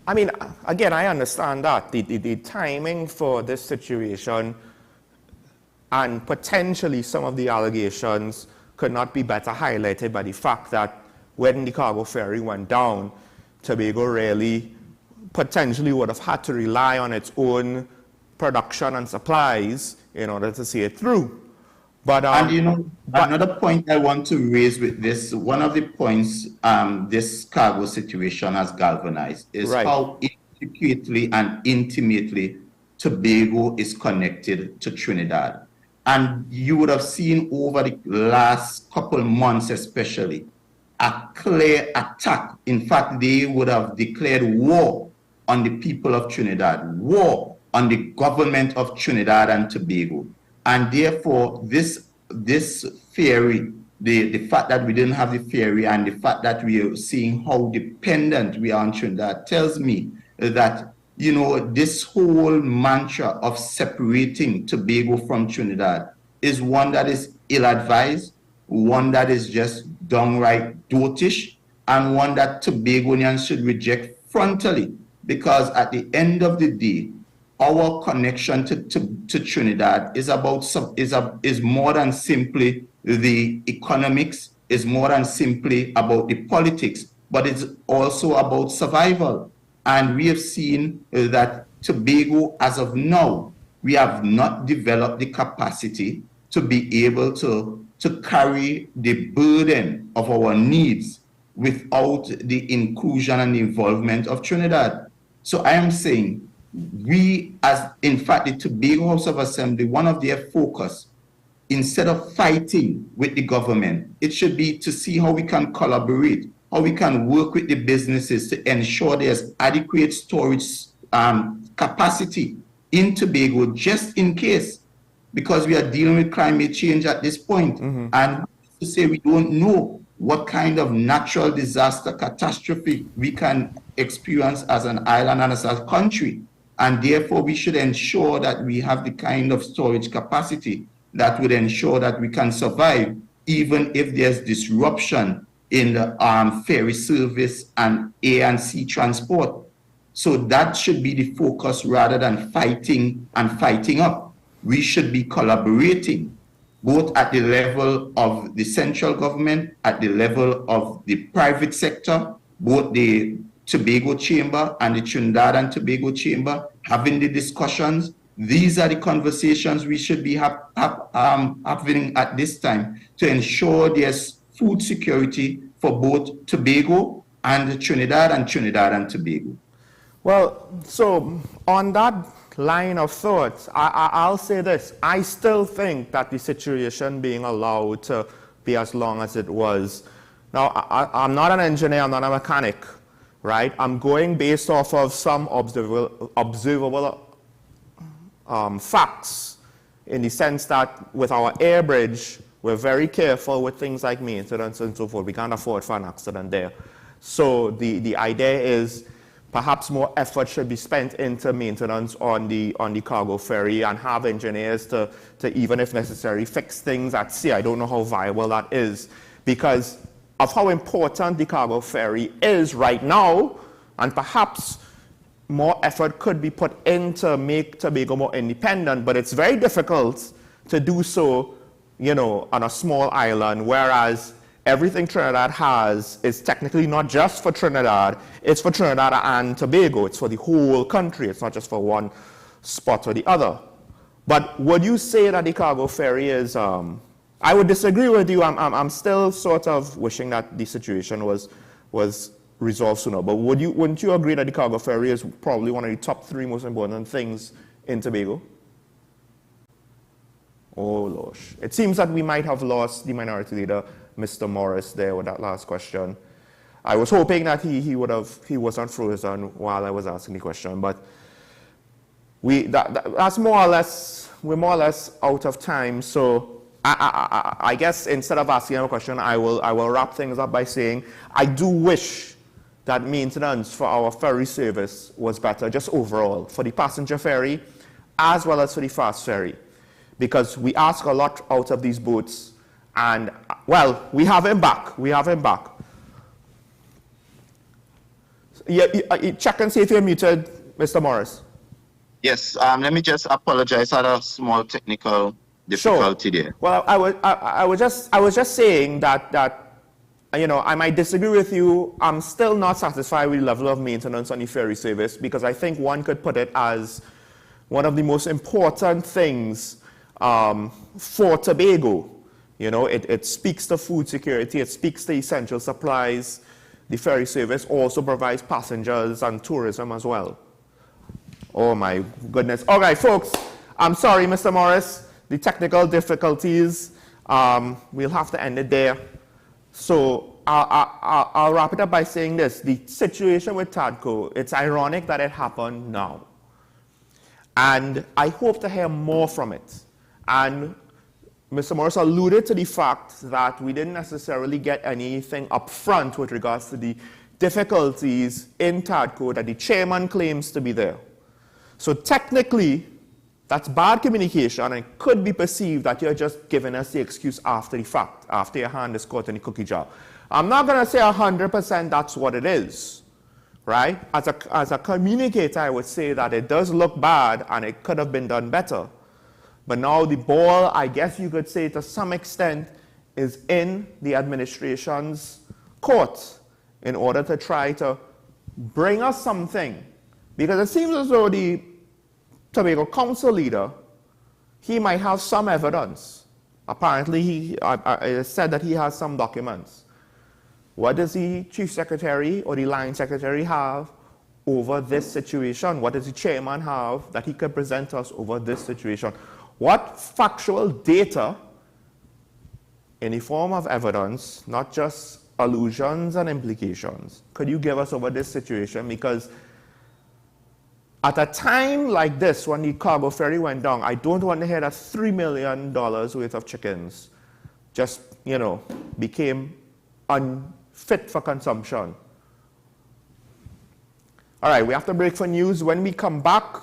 Speaker 1: I mean, again, I understand that the timing for this situation and potentially some of the allegations could not be better highlighted by the fact that when the cargo ferry went down, Tobago really potentially would have had to rely on its own production and supplies in order to see it through. But
Speaker 15: and you know, another point I want to raise with this, one of the points this cargo situation has galvanized is how intricately and intimately Tobago is connected to Trinidad. And you would have seen over the last couple months especially, a clear attack. In fact, they would have declared war on the people of Trinidad, war on the government of Trinidad and Tobago. And therefore, this ferry, the fact that we didn't have the ferry and the fact that we are seeing how dependent we are on Trinidad tells me that, you know, this whole mantra of separating Tobago from Trinidad is one that is ill-advised, one that is just downright dotish, and one that Tobagonians should reject frontally. Because at the end of the day, our connection to Trinidad is more than simply the economics, is more than simply about the politics, but it's also about survival. And we have seen that Tobago, as of now, we have not developed the capacity to be able to carry the burden of our needs without the inclusion and involvement of Trinidad. So I am saying, in fact, the Tobago House of Assembly, one of their focus, instead of fighting with the government, it should be to see how we can collaborate, how we can work with the businesses to ensure there's adequate storage capacity in Tobago, just in case, because we are dealing with climate change at this point. And to say we don't know what kind of natural disaster, catastrophe we can experience as an island and as a country. And therefore, we should ensure that we have the kind of storage capacity that would ensure that we can survive, even if there's disruption in the ferry service and air and sea transport. So that should be the focus rather than fighting and fighting up. We should be collaborating, both at the level of the central government, at the level of the private sector, both the Tobago Chamber and the Trinidad and Tobago Chamber, having the discussions. These are the conversations we should be having at this time to ensure there's food security for both Tobago and Trinidad and Tobago.
Speaker 1: Well, so on that line of thought, I'll say this. I still think that the situation being allowed to be as long as it was. Now, I'm not an engineer, I'm not a mechanic, right? I'm going based off of some observable facts in the sense that with our air bridge, we're very careful with things like maintenance and so forth. We can't afford for an accident there. So the idea is perhaps more effort should be spent into maintenance on the cargo ferry and have engineers to even if necessary fix things at sea. I don't know how viable that is because of how important the cargo ferry is right now, and perhaps more effort could be put in to make Tobago more independent, but it's very difficult to do so, on a small island, whereas everything Trinidad has is technically not just for Trinidad, it's for Trinidad and Tobago. It's for the whole country. It's not just for one spot or the other. But would you say that the cargo ferry is, I would disagree with you. I'm still sort of wishing that the situation was resolved sooner. But wouldn't you agree that the cargo ferry is probably one of the top 3 most important things in Tobago? Oh, gosh. It seems that we might have lost the minority leader, Mr. Morris, there with that last question. I was hoping that he wasn't frozen while I was asking the question, but that's more or less, we're more or less out of time. So I guess instead of asking a question, I will wrap things up by saying I do wish that maintenance for our ferry service was better, just overall, for the passenger ferry as well as for the fast ferry. Because we ask a lot out of these boats, and, well, we have him back. We have him back. Check and see if you're muted, Mr. Morris.
Speaker 16: Yes, let me just apologize. I had a small technical difficulty there.
Speaker 1: Well, I was just saying that I might disagree with you. I'm still not satisfied with the level of maintenance on the ferry service because I think one could put it as one of the most important things for Tobago. It speaks to food security, it speaks to essential supplies. The ferry service also provides passengers and tourism as well. Oh my goodness. All right, folks, I'm sorry, Mr. Morris, the technical difficulties, we'll have to end it there. So I'll wrap it up by saying this. The situation with TADCO, it's ironic that it happened now. And I hope to hear more from it. And Mr. Morris alluded to the fact that we didn't necessarily get anything up front with regards to the difficulties in TADCO that the chairman claims to be there. So technically, that's bad communication, and it could be perceived that you're just giving us the excuse after the fact, after your hand is caught in the cookie jar. I'm not going to say 100% that's what it is, right? As a communicator, I would say that it does look bad and it could have been done better. But now the ball, I guess you could say to some extent, is in the administration's court in order to try to bring us something. Because it seems as though the Tobago Council leader, he might have some evidence. Apparently, I said that he has some documents. What does the chief secretary or the line secretary have over this situation? What does the chairman have that he could present us over this situation? What factual data in the form of evidence, not just allusions and implications, could you give us over this situation? Because at a time like this, when the cargo ferry went down, I don't want to hear that $3 million worth of chickens just, became unfit for consumption. All right, we have to break for news. When we come back,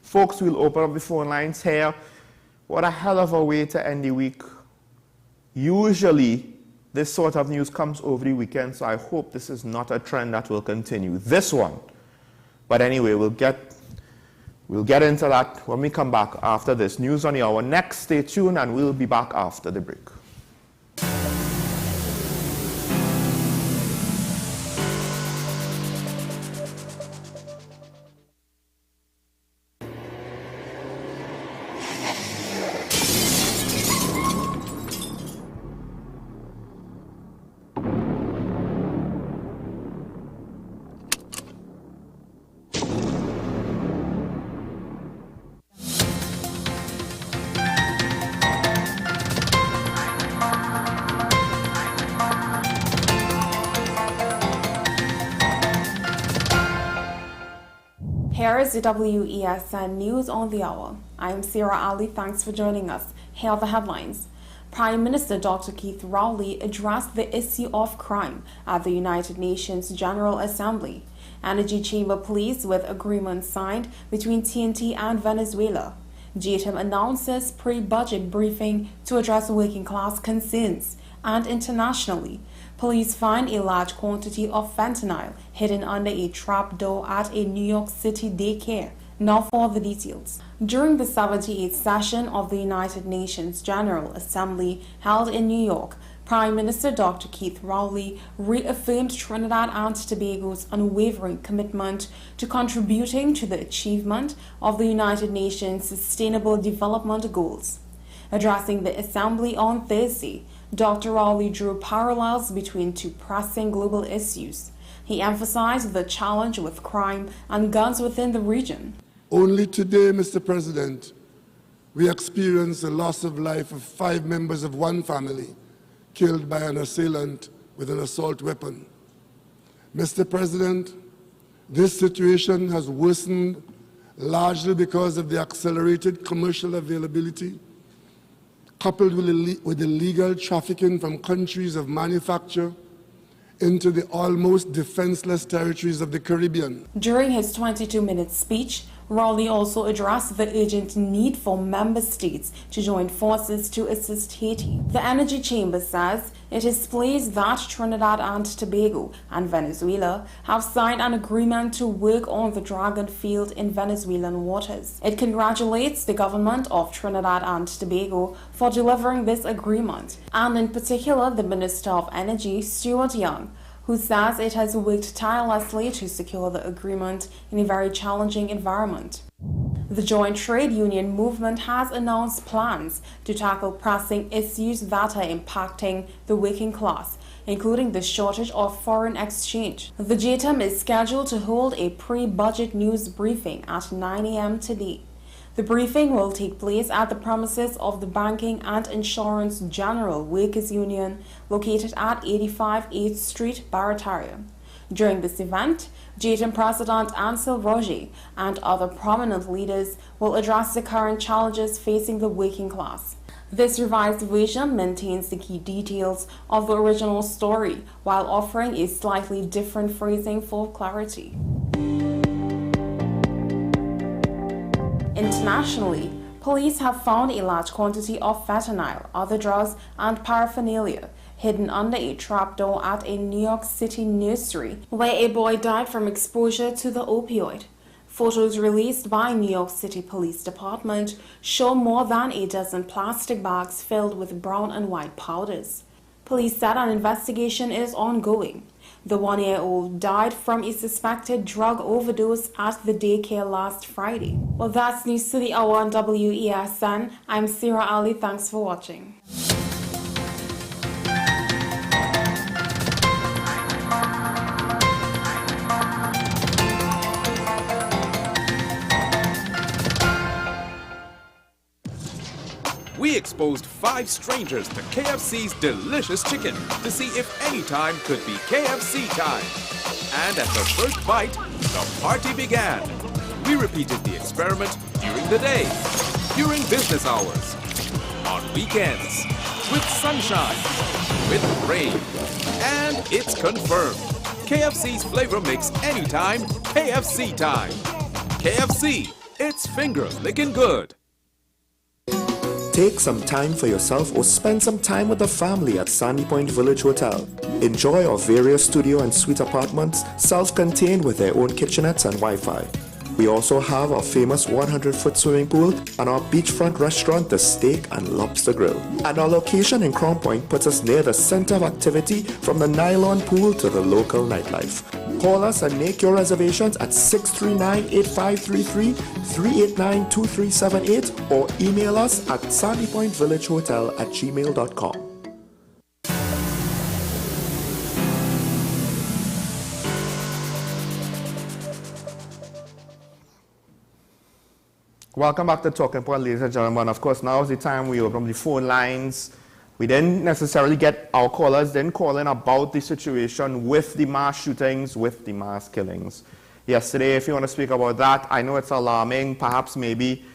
Speaker 1: folks, we'll open up the phone lines here. What a hell of a way to end the week. Usually, this sort of news comes over the weekend, so I hope this is not a trend that will continue. This one. But anyway, we'll get into that when we come back after this. News on the hour. Next, stay tuned, and we'll be back after the break.
Speaker 4: Here is the WESN News on the Hour. I am Sarah Ali. Thanks for joining us. Here are the headlines. Prime Minister Dr. Keith Rowley addressed the issue of crime at the United Nations General Assembly. Energy Chamber pleased with agreement signed between TNT and Venezuela. JTM announces pre-budget briefing to address working class concerns. And internationally, police find a large quantity of fentanyl hidden under a trap door at a New York City daycare. Now for the details. During the 78th session of the United Nations General Assembly held in New York, Prime Minister Dr. Keith Rowley reaffirmed Trinidad and Tobago's unwavering commitment to contributing to the achievement of the United Nations Sustainable Development Goals. Addressing the Assembly on Thursday, Dr. Rowley drew parallels between two pressing global issues. He emphasized the challenge with crime and guns within the region.
Speaker 17: Only today, Mr. President, we experienced the loss of life of 5 members of one family killed by an assailant with an assault weapon. Mr. President, this situation has worsened largely because of the accelerated commercial availability coupled with illegal trafficking from countries of manufacture into the almost defenseless territories of the Caribbean.
Speaker 4: During his 22-minute speech, Rowley also addressed the urgent need for member states to join forces to assist Haiti. The Energy Chamber says it is pleased that Trinidad and Tobago and Venezuela have signed an agreement to work on the Dragon field in Venezuelan waters. It congratulates the government of Trinidad and Tobago for delivering this agreement, and in particular the Minister of Energy, Stuart Young, who says it has worked tirelessly to secure the agreement in a very challenging environment. The Joint Trade Union movement has announced plans to tackle pressing issues that are impacting the working class, including the shortage of foreign exchange. The JTM is scheduled to hold a pre-budget news briefing at 9 a.m. today. The briefing will take place at the premises of the Banking and Insurance General Workers Union located at 85 8th Street, Barataria. During this event, JTM President Ansel Roger and other prominent leaders will address the current challenges facing the working class. This revised version maintains the key details of the original story while offering a slightly different phrasing for clarity. Internationally, police have found a large quantity of fentanyl, other drugs, and paraphernalia hidden under a trapdoor at a New York City nursery, where a boy died from exposure to the opioid. Photos released by New York City Police Department show more than a dozen plastic bags filled with brown and white powders. Police said an investigation is ongoing. The 1-year-old died from a suspected drug overdose at the daycare last Friday. Well, that's news to the hour on WESN. I'm Sarah Ali. Thanks for watching.
Speaker 18: We exposed 5 strangers to KFC's delicious chicken to see if any time could be KFC time. And at the first bite, the party began. We repeated the experiment during the day, during business hours, on weekends, with sunshine, with rain. And it's confirmed. KFC's flavor makes anytime KFC time. KFC, it's finger licking good.
Speaker 19: Take some time for yourself or spend some time with the family at Sandy Point Village Hotel. Enjoy our various studio and suite apartments, self-contained with their own kitchenettes and Wi-Fi. We also have our famous 100-foot swimming pool and our beachfront restaurant, The Steak and Lobster Grill. And our location in Crown Point puts us near the center of activity from the nylon pool to the local nightlife. Call us and make your reservations at 639-8533, 389-2378 or email us at sandypointvillagehotel@gmail.com.
Speaker 1: Welcome back to Talking Point, ladies and gentlemen. Of course, now is the time we open the phone lines. We didn't necessarily get our callers, didn't call in about the situation with the mass shootings, with the mass killings. yesterday. If you want to speak about that, I know it's alarming. Perhaps maybe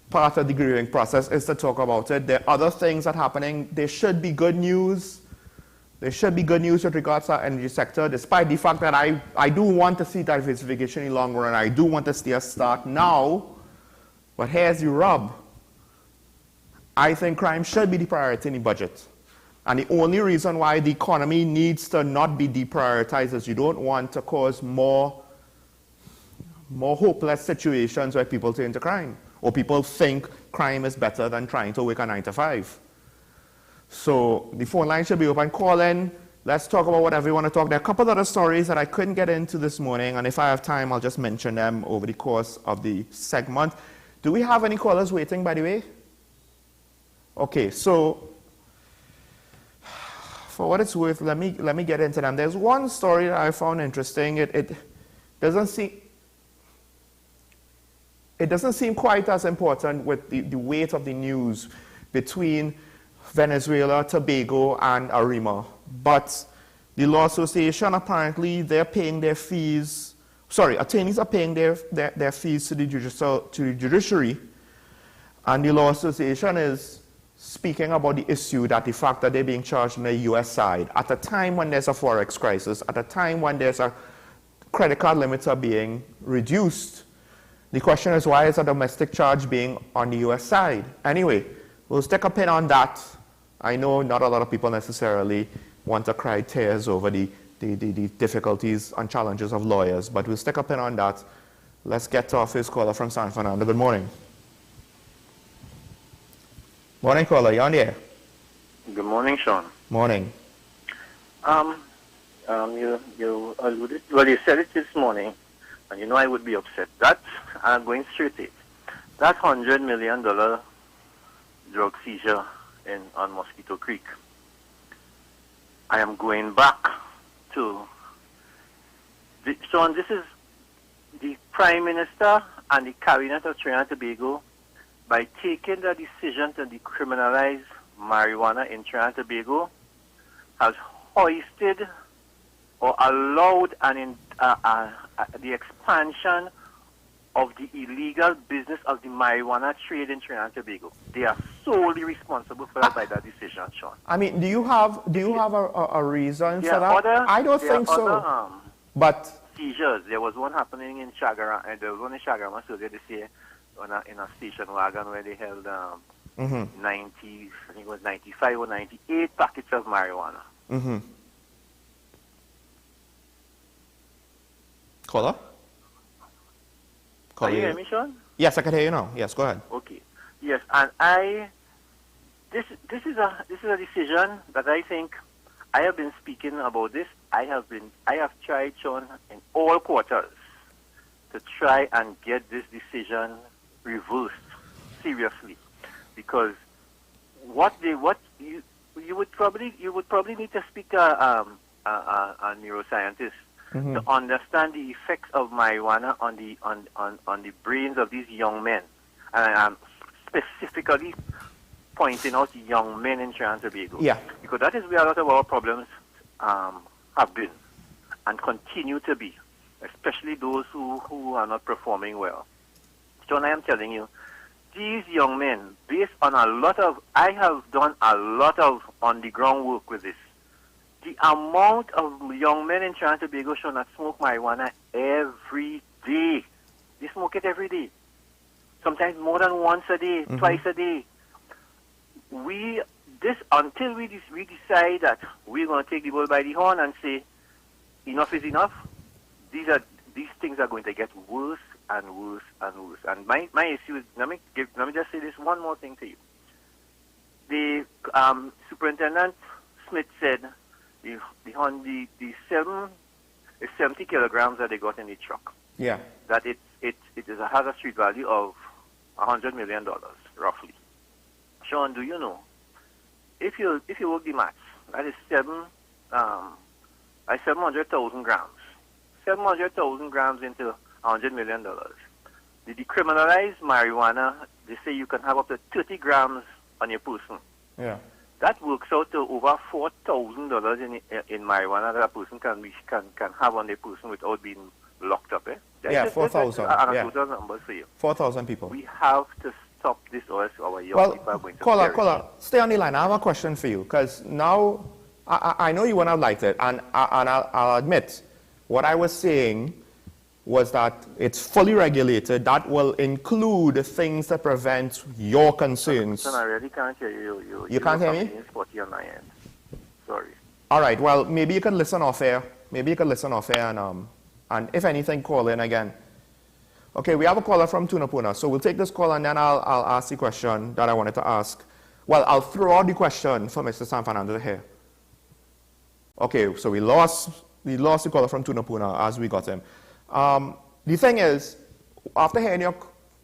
Speaker 1: part of the grieving process is to talk about it. There are other things that are happening. There should be good news. There should be good news with regards to our energy sector, despite the fact that I do want to see diversification in the long run. I do want to see us start now. But here's the rub. I think crime should be the priority in the budget. And the only reason why the economy needs to not be deprioritized is you don't want to cause more hopeless situations where people turn to crime, or people think crime is better than trying to work a 9 to 5. So the phone line should be open. Call in. Let's talk about whatever you want to talk. There are a couple other stories that I couldn't get into this morning, and if I have time, I'll just mention them over the course of the segment. Do we have any callers waiting, by the way? Okay, so for what it's worth, let me get into them. There's one story that I found interesting. It doesn't seem quite as important with the weight of the news between Venezuela, Tobago, and Arima. But the Law Association, apparently, they're paying their fees. Sorry, attorneys are paying their fees to the judiciary. And the Law Association is speaking about the issue that the fact that they're being charged on the U.S. side at a time when there's a forex crisis, at a time when there's a credit card limits are being reduced. The question is, why is a domestic charge being on the U.S. side? Anyway, we'll stick a pin on that. I know not a lot of people necessarily want to cry tears over the difficulties and challenges of lawyers, but we'll stick a pin on that. Let's get to our first caller from San Fernando. Good morning. Morning, caller. You on the air?
Speaker 20: Good morning, Sean.
Speaker 1: Morning.
Speaker 20: You alluded, well, you said it this morning, and you know I would be upset. That, I'm going straight to it. That $100 million drug seizure on Mosquito Creek. I am going back to, Sean, this is the Prime Minister and the Cabinet of Trinidad and Tobago, by taking the decision to decriminalize marijuana in Trinidad and Tobago, has hoisted or allowed the expansion of the illegal business of the marijuana trade in Trinidad and Tobago. They are solely responsible for that by that decision, Sean.
Speaker 1: I mean, do you have a reason for that? I don't think so. But
Speaker 20: seizures. There was one happening in Chagarama, and there was one in Chagarama earlier this year in a station wagon where they held 90, I think it was 95 or 98 packets of marijuana.
Speaker 1: Caller?
Speaker 20: Can you hear me, Sean?
Speaker 1: Yes, I can hear you now. Yes, go ahead.
Speaker 20: Okay. Yes, and this is a decision that I think I have been speaking about this. I have tried, Sean, in all quarters to try and get this decision reversed seriously, because you would probably need to speak to a neuroscientist to understand the effects of marijuana on the brains of these young men, and I'm specifically pointing out young men in Trinidad and Tobago.
Speaker 1: Yeah.
Speaker 20: Because that is where a lot of our problems have been and continue to be, especially those who are not performing well. John, I am telling you, these young men, based on I have done a lot of on-the-ground work with this. The amount of young men in Trinidad and Tobago should not smoke marijuana every day. They smoke it every day. Sometimes more than once a day, twice a day. Until we decide that we're going to take the bull by the horn and say enough is enough, these things are going to get worse and worse and worse. And my issue is, let me just say this one more thing to you. The Superintendent Smith said the 70 kilograms that they got in the truck.
Speaker 1: Yeah.
Speaker 20: That it has a street value of $100 million roughly. Sean, do you know? If you work the maths, that is 700,000 grams. 700,000 grams into $100 million. The decriminalized marijuana, they say you can have up to 30 grams on your person.
Speaker 1: Yeah.
Speaker 20: That works out to over $4,000 in marijuana that a person can have on their person without being locked up.
Speaker 1: Yeah, 4,000. Yeah.
Speaker 20: Total numbers for you.
Speaker 1: 4,000 people.
Speaker 20: We have to stop this, or else our young people are
Speaker 1: Well,
Speaker 20: going to
Speaker 1: caller, stay on the line. I have a question for you, because now I know you won't have liked it, and I'll admit, what I was saying was that it's fully regulated. That will include things that prevent your concerns.
Speaker 20: Son, I really can't hear you.
Speaker 1: You can't hear me?
Speaker 20: Spotty on my end. Sorry.
Speaker 1: All right, well, maybe you can listen off air. Maybe you can listen off air, and if anything, call in again. Okay, we have a caller from Tunapuna, so we'll take this call and then I'll ask the question that I wanted to ask. Well, I'll throw out the question for Mr. San Fernando here. Okay, so we lost the caller from Tunapuna as we got him. The thing is, after hearing your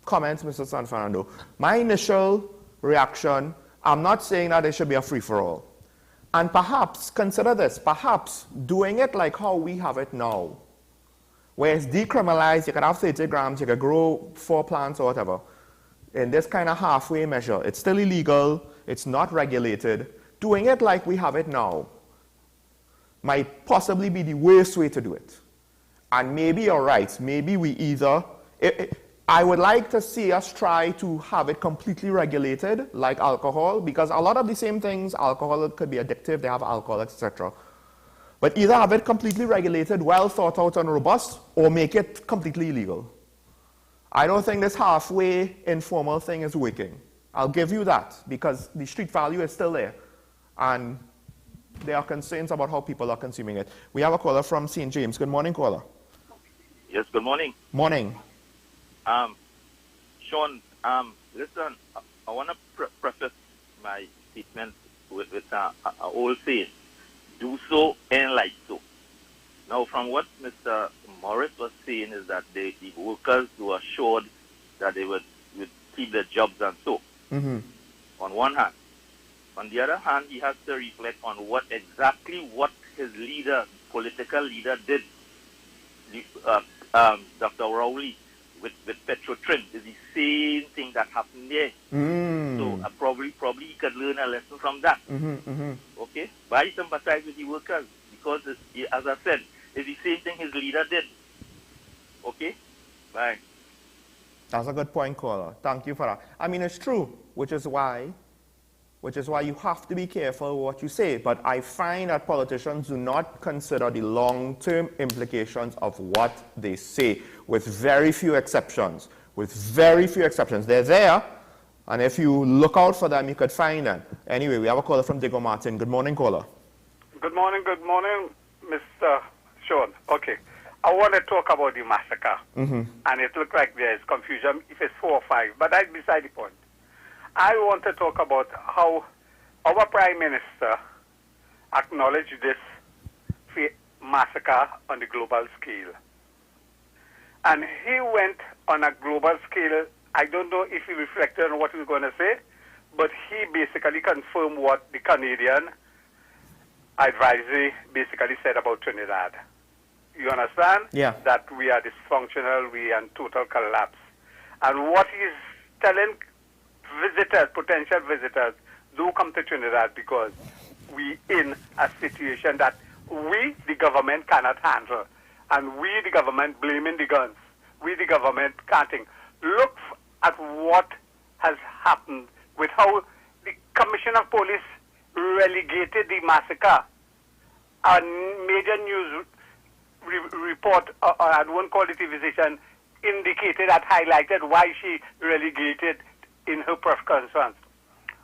Speaker 1: comments, Mr. San Fernando, my initial reaction, I'm not saying that it should be a free-for-all. And perhaps, consider this, perhaps doing it like how we have it now, where it's decriminalized, you can have 30 grams, you can grow 4 plants or whatever. In this kind of halfway measure, it's still illegal, it's not regulated. Doing it like we have it now might possibly be the worst way to do it. And maybe you're right, maybe we either, I would like to see us try to have it completely regulated, like alcohol, because a lot of the same things, alcohol could be addictive, they have alcohol, etc. But either have it completely regulated, well thought out and robust, or make it completely illegal. I don't think this halfway informal thing is working. I'll give you that, because the street value is still there. And there are concerns about how people are consuming it. We have a caller from St. James. Good morning, caller.
Speaker 21: Yes, good morning.
Speaker 1: Morning.
Speaker 21: Sean, listen, I want to preface my statement with an old saying. Do so and like so. Now, from what Mr. Morris was saying is that the workers were assured that they would keep their jobs and so, on one hand. On the other hand, he has to reflect on what his leader, political leader, did. Dr. Rowley with Petrotrin is the same thing that happened there. So probably he could learn a lesson from that. Okay? But I sympathize with the workers because, as I said, it's the same thing his leader did. Okay? Bye.
Speaker 1: That's a good point, caller. Thank you for that. I mean, it's true, which is why you have to be careful what you say. But I find that politicians do not consider the long-term implications of what they say, with very few exceptions. With very few exceptions. They're there, and if you look out for them, you could find them. Anyway, we have a caller from Diego Martin. Good morning, caller.
Speaker 22: Good morning, Mr. Sean. Okay. I want to talk about the massacre. And it looks like there is confusion if it's 4 or 5, but that's beside the point. I want to talk about how our Prime Minister acknowledged this massacre on the global scale. And he went on a global scale. I don't know if he reflected on what he was going to say, but he basically confirmed what the Canadian advisory basically said about Trinidad. You understand?
Speaker 1: Yeah.
Speaker 22: That we are dysfunctional, we are in total collapse. And what he's telling visitors, potential visitors, do come to Trinidad because we in a situation that we, the government, cannot handle. And we, the government, blaming the guns. We, the government, can't think. Look at what has happened with how the Commissioner of Police relegated the massacre. A major news report, I won't call it TV station, indicated that highlighted why she relegated in her press conference.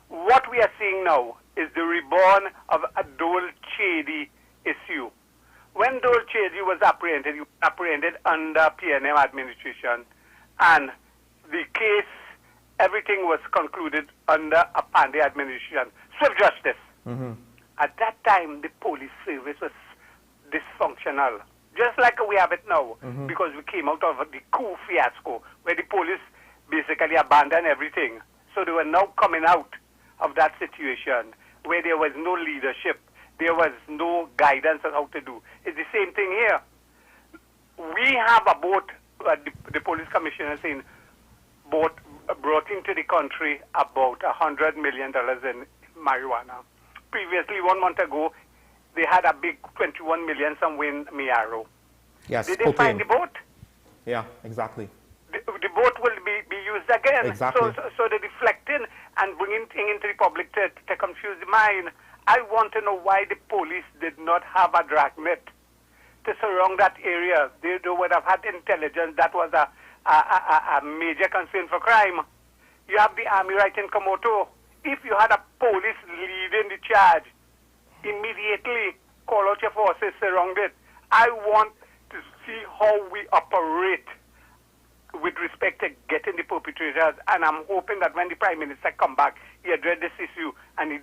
Speaker 22: What we are seeing now is the reborn of a Dole Chedi issue. When Dole Chedi was apprehended, he was apprehended under PNM administration, and the case, everything was concluded under a Pandey administration. Swift justice. At that time, the police service was dysfunctional, just like we have it now, because we came out of the coup fiasco, where the police basically abandoned everything. So they were now coming out of that situation where there was no leadership, there was no guidance on how to do. It's the same thing here. We have about, the police commissioner saying, brought into the country about $100 million in marijuana. Previously, 1 month ago, they had a big 21 million somewhere in Miaro.
Speaker 1: Yes,
Speaker 22: Did they find the boat?
Speaker 1: Yeah, exactly.
Speaker 22: The boat will be used again.
Speaker 1: Exactly.
Speaker 22: So they're deflecting and bringing things into the public to confuse the mind. I want to know why the police did not have a dragnet to surround that area. They would have had intelligence. That was a major concern for crime. You have the army right in Komodo. If you had a police leading the charge, immediately call out your forces, surround it. I want to see how we operate with respect to getting the perpetrators, and I'm hoping that when the Prime Minister come back, he addressed this issue and he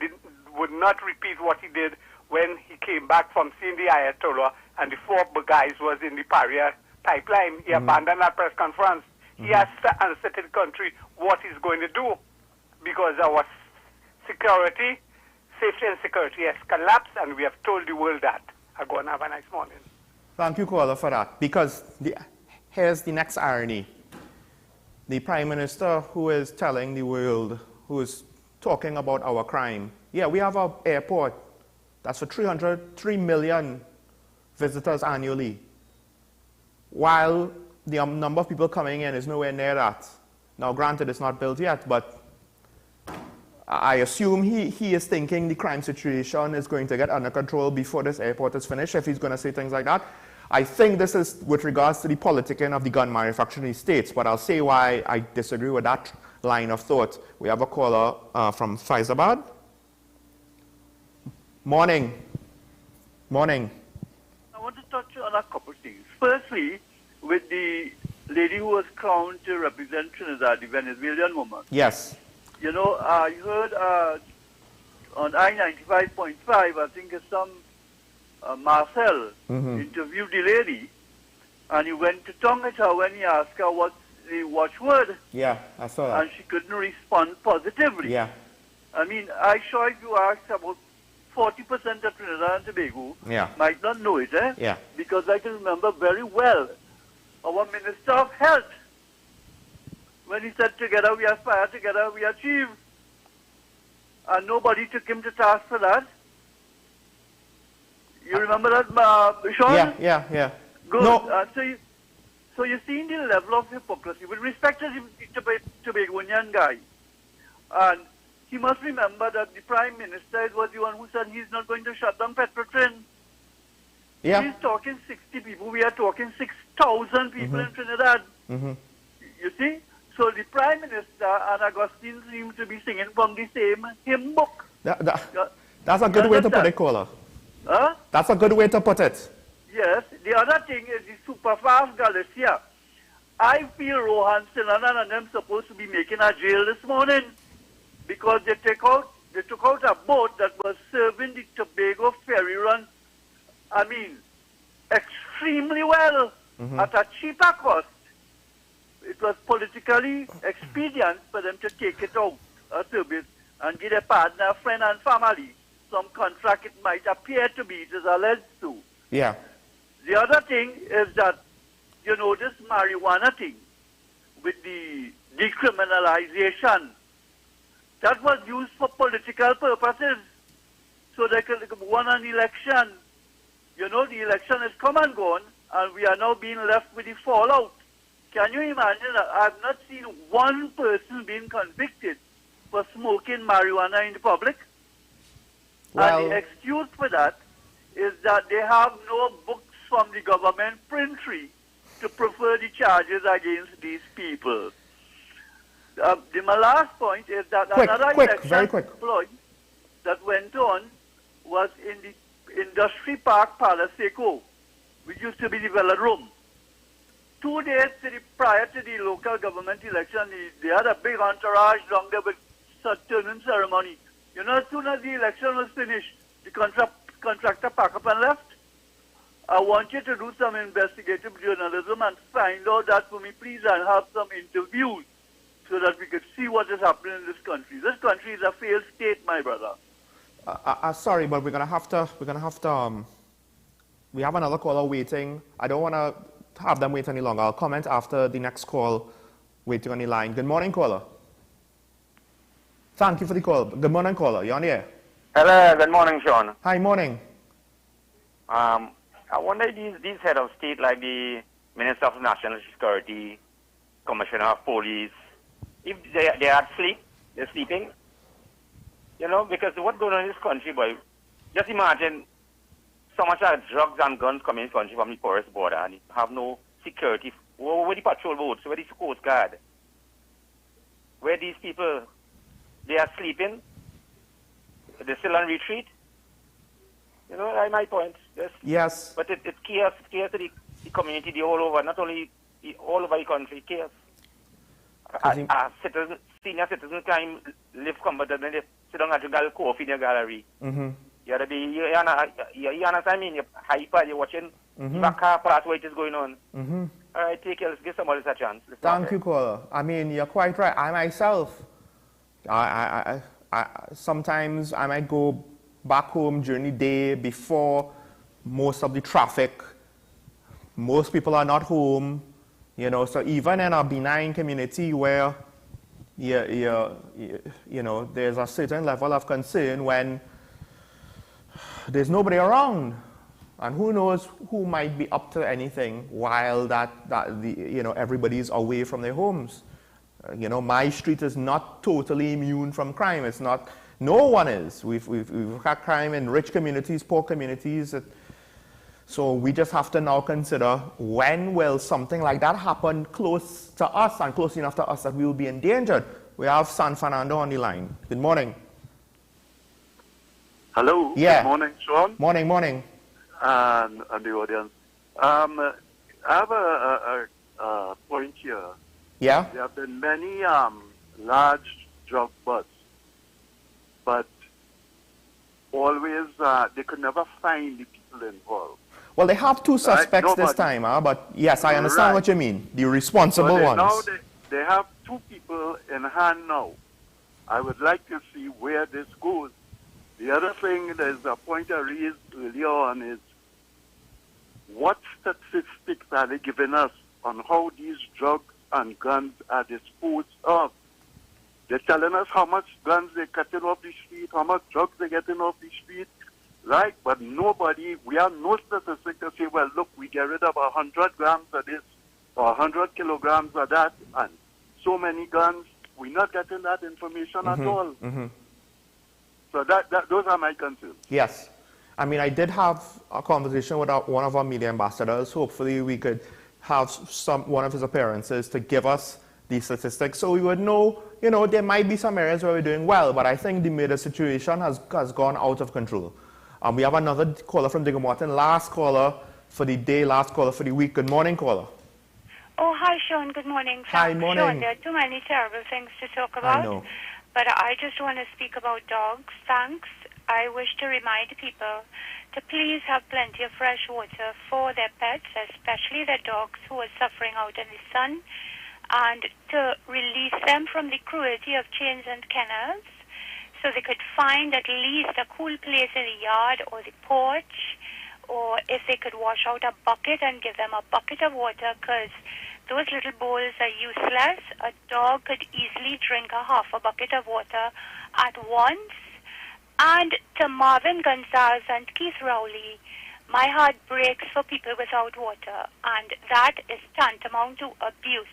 Speaker 22: would not repeat what he did when he came back from seeing the Ayatollah and the 4 guys was in the Paria pipeline. He abandoned that press conference. He has to answer to the country what he's going to do, because our security, safety and security has collapsed, and we have told the world that. I'm going to have a nice morning.
Speaker 1: Thank you, caller, for that. Because here's the next irony. The Prime Minister who is telling the world, who is talking about our crime. Yeah, we have an airport that's for 3 million visitors annually, while the number of people coming in is nowhere near that. Now, granted, it's not built yet, but I assume he is thinking the crime situation is going to get under control before this airport is finished, if he's going to say things like that. I think this is with regards to the politicking of the gun manufacturing states, but I'll say why I disagree with that line of thought. We have a caller from Faizabad. Morning. Morning.
Speaker 2: I want to touch on a couple of things. Firstly, with the lady who was crowned to represent Trinidad, the Venezuelan woman.
Speaker 1: Yes.
Speaker 2: You know, I heard on I-95.5, I think it's some Marcel interviewed the lady, and he went to tongue at her when he asked her what's the watchword.
Speaker 1: Yeah, I saw that.
Speaker 2: And she couldn't respond positively.
Speaker 1: Yeah.
Speaker 2: I mean, I'm sure if you ask about 40% of Trinidad and Tobago might not know it,
Speaker 1: Yeah.
Speaker 2: Because I can remember very well our Minister of Health, when he said, together we aspire, together we achieve. And nobody took him to task for that. You remember that, Sean?
Speaker 1: Yeah.
Speaker 2: Good.
Speaker 1: No.
Speaker 2: So you're seeing the level of hypocrisy with respect to the Tobagonian guy. And he must remember that the Prime Minister was the one who said he's not going to shut down Petrotrin.
Speaker 1: Yeah.
Speaker 2: He's talking 60 people. We are talking 6,000 people in Trinidad. You see? So the Prime Minister and Augustine seem to be singing from the same hymn book.
Speaker 1: That's a good way to put it, caller.
Speaker 2: Huh?
Speaker 1: That's a good way to put it.
Speaker 2: Yes. The other thing is the Superfast Galicia. I feel Rohan Sinanan and them supposed to be making a jail this morning because they took out a boat that was serving the Tobago ferry run, I mean, extremely well at a cheaper cost. It was politically expedient for them to take it out of service and give their partner, friend and family some contract it might appear to be, it is alleged to.
Speaker 1: Yeah.
Speaker 2: The other thing is that, you know, this marijuana thing with the decriminalization, that was used for political purposes. So they could win an election. You know, the election has come and gone, and we are now being left with the fallout. Can you imagine that I've not seen one person being convicted for smoking marijuana in the public?
Speaker 1: Well,
Speaker 2: and the excuse for that is that they have no books from the government printry to prefer the charges against these people. My last point is that another election exploit that went on was in the Industry Park Palaceco, which used to be the velodrome. 2 days prior to the local government election, they had a big entourage down there with turning ceremony. You know, as soon as the election was finished, the contractor packed up and left. I want you to do some investigative journalism and find out that for me, please, and have some interviews so that we could see what is happening in this country. This country is a failed state, my brother.
Speaker 1: Sorry, but we're gonna have to. We have another caller waiting. I don't want to have them wait any longer. I'll comment after the next call waiting on the line. Good morning, caller. Thank you for the call. Good morning, caller. You're on the air.
Speaker 6: Hello, good morning, Sean.
Speaker 1: Hi, morning.
Speaker 6: I wonder these head of state like the
Speaker 21: Minister of National Security, Commissioner of Police, if they are asleep, they're sleeping. You know, because what's going on in this country, boy, just imagine so much drugs and guns coming in this country from the porous border and you have no security. Where the patrol boats? Where the Coast Guard? Where these people, they are sleeping? They're still on retreat? You know, that's my point.
Speaker 1: Yes.
Speaker 21: But it's chaos to the community, the all over, not only all over the country, chaos. Senior citizens can live comfortably, they sit down and drink a coffee in your gallery.
Speaker 1: Mm-hmm.
Speaker 21: You understand? I mean, you're hyper, you're watching the car part where it is going on.
Speaker 1: Mm-hmm.
Speaker 21: All right, take care. Let's give somebody a chance.
Speaker 1: Thank you, caller. I mean, you're quite right. I myself, I sometimes I might go back home during the day before most of the traffic. Most people are not home, you know. So even in a benign community where you know there's a certain level of concern when there's nobody around. And who knows who might be up to anything while everybody's away from their homes. You know, my street is not totally immune from crime. It's not. No one is. We've had crime in rich communities, poor communities. So we just have to now consider when will something like that happen close to us and close enough to us that we will be endangered. We have San Fernando on the line. Good morning.
Speaker 5: Hello.
Speaker 1: Yeah.
Speaker 5: Good morning, Sean.
Speaker 1: Morning.
Speaker 5: And the audience. I have a point here.
Speaker 1: Yeah?
Speaker 5: There have been many large drug busts, but always they could never find the people involved.
Speaker 1: Well, they have two suspects this time, but yes, I understand what you mean. The responsible ones.
Speaker 5: Now they have two people in hand now. I would like to see where this goes. The other thing, there's a point I raised earlier on is what statistics are they giving us on how these drugs and guns are disposed of? They're telling us how much guns they're cutting off the street, how much drugs they're getting off the street, right? But we have no statistic to say, well, look, we get rid of 100 grams of this or 100 kilograms of that and so many guns. We're not getting that information at all.
Speaker 1: Mm-hmm.
Speaker 5: So those are my concerns.
Speaker 1: Yes. I mean, I did have a conversation with one of our media ambassadors. Hopefully we could have one of his appearances to give us these statistics so we would know, you know, there might be some areas where we're doing well, but I think the murder situation has gone out of control. We have another caller from Digicel, last caller for the day, last caller for the week. Good morning, caller.
Speaker 8: Oh, hi, Sean. Good morning.
Speaker 1: Hi, morning.
Speaker 8: Sean, there are too many terrible things to talk about.
Speaker 1: I know.
Speaker 8: But I just want to speak about dogs. Thanks. I wish to remind people to please have plenty of fresh water for their pets, especially their dogs who are suffering out in the sun, and to release them from the cruelty of chains and kennels so they could find at least a cool place in the yard or the porch, or if they could wash out a bucket and give them a bucket of water, because those little bowls are useless. A dog could easily drink half a bucket of water at once. And to Marvin Gonzalez and Keith Rowley, my heart breaks for people without water, and that is tantamount to abuse.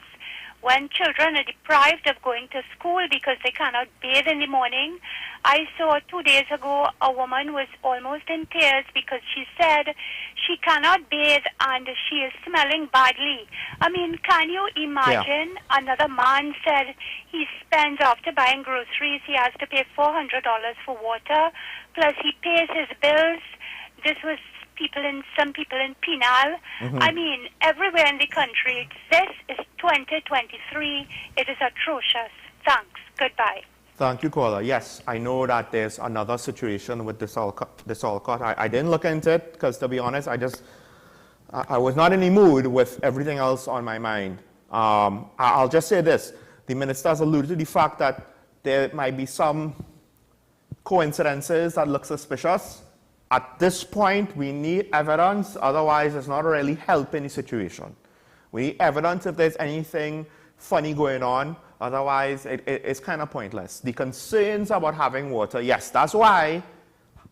Speaker 8: When children are deprived of going to school because they cannot bathe in the morning. I saw 2 days ago a woman was almost in tears because she said she cannot bathe and she is smelling badly. I mean, can you imagine? Yeah. Another man said he spends after buying groceries, he has to pay $400 for water, plus he pays his bills. This was some people in Penal. Mm-hmm. I mean, everywhere in the country. This is 2023. It is atrocious. Thanks. Goodbye.
Speaker 1: Thank you, caller. Yes, I know that there's another situation with this Alcott. I didn't look into it because, to be honest, I was not in the mood with everything else on my mind. I'll just say this. The minister has alluded to the fact that there might be some coincidences that look suspicious. At this point, we need evidence, otherwise it's not really helping the situation. We need evidence if there's anything funny going on, otherwise it's kind of pointless. The concerns about having water, yes, that's why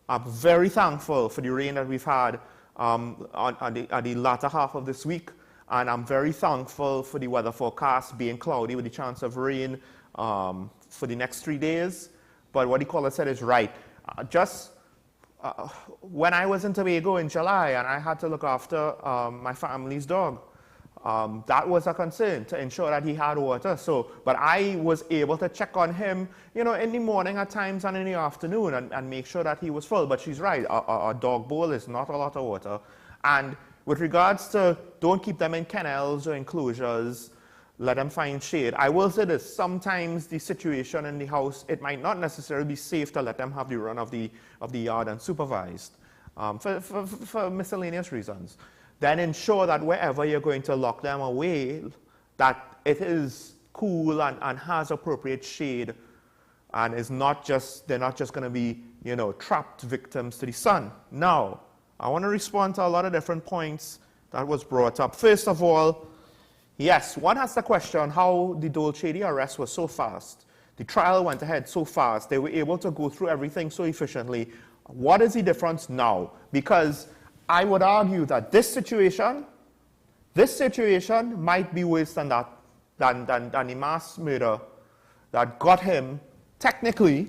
Speaker 1: I'm very thankful for the rain that we've had at the latter half of this week. And I'm very thankful for the weather forecast being cloudy with the chance of rain for the next 3 days. But what the caller said is right. When I was in Tobago in July and I had to look after my family's dog, that was a concern to ensure that he had water. But I was able to check on him, in the morning at times and in the afternoon and make sure that he was full. But she's right, a dog bowl is not a lot of water. And with regards to don't keep them in kennels or enclosures, let them find shade. I will say this, sometimes the situation in the house, it might not necessarily be safe to let them have the run of the yard unsupervised for miscellaneous reasons. Then ensure that wherever you're going to lock them away, that it is cool and has appropriate shade and they're not just going to be, trapped victims to the sun. Now, I want to respond to a lot of different points that was brought up. First of all, yes, one has to question how the Dolce arrest was so fast. The trial went ahead so fast. They were able to go through everything so efficiently. What is the difference now? Because I would argue that this situation might be worse than that, than the mass murder that got him technically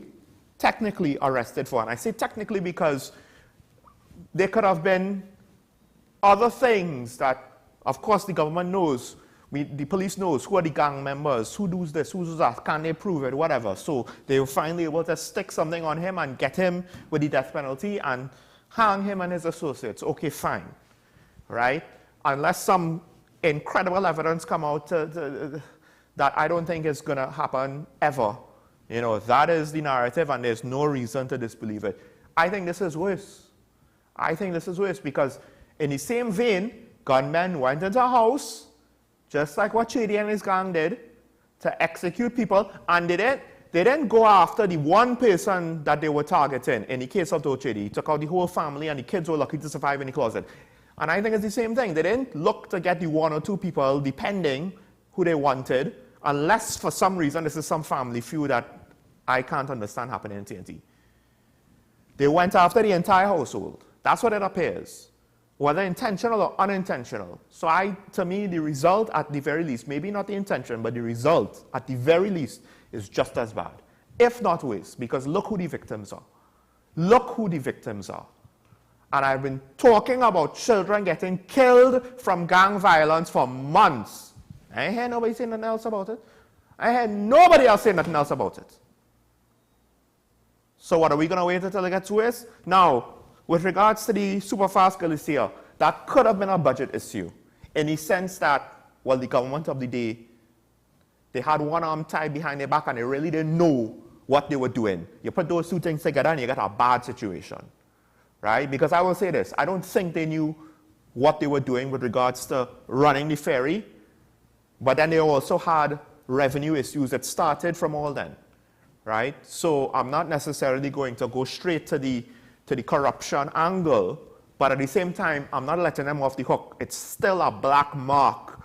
Speaker 1: arrested for. And I say technically because there could have been other things that, of course, the government knows. The police knows who are the gang members, who does this, who does that, can they prove it, whatever. So they were finally able to stick something on him and get him with the death penalty and hang him and his associates. Okay, fine, right? Unless some incredible evidence come out that I don't think is going to happen ever. That is the narrative and there's no reason to disbelieve it. I think this is worse. I think this is worse because in the same vein, gunmen went into a house, just like what Chidi and his gang did, to execute people, and they didn't go after the one person that they were targeting. In the case of Chidi, he took out the whole family, and the kids were lucky to survive in the closet. And I think it's the same thing. They didn't look to get the one or two people, depending who they wanted, unless for some reason this is some family feud that I can't understand happening in TNT. They went after the entire household. That's what it appears, whether intentional or unintentional. So to me, the result at the very least, maybe not the intention, but the result at the very least is just as bad, if not worse, because look who the victims are. Look who the victims are. And I've been talking about children getting killed from gang violence for months. I ain't hear nobody say nothing else about it. I heard nobody else say nothing else about it. So what, are we going to wait until it gets worse? Now, with regards to the Superfast Galicia, that could have been a budget issue in the sense that, well, the government of the day, they had one arm tied behind their back and they really didn't know what they were doing. You put those two things together and you get a bad situation, right? Because I will say this, I don't think they knew what they were doing with regards to running the ferry, but then they also had revenue issues that started from all then, right? So I'm not necessarily going to go straight to the corruption angle, but at the same time, I'm not letting them off the hook. It's still a black mark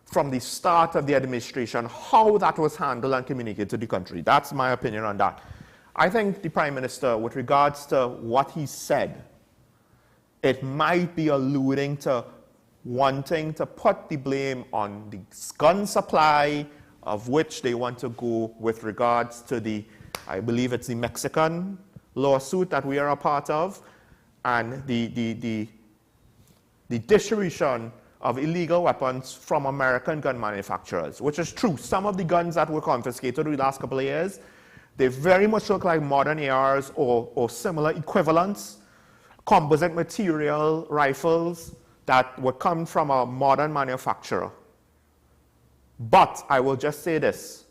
Speaker 1: from the start of the administration, how that was handled and communicated to the country. That's my opinion on that. I think the Prime Minister, with regards to what he said, it might be alluding to wanting to put the blame on the gun supply, of which they want to go with regards to the, I believe it's the Mexican lawsuit that we are a part of, and the distribution of illegal weapons from American gun manufacturers, which is true. Some of the guns that were confiscated over the last couple of years, they very much look like modern ARs or similar equivalents, composite material rifles that would come from a modern manufacturer. But I will just say this,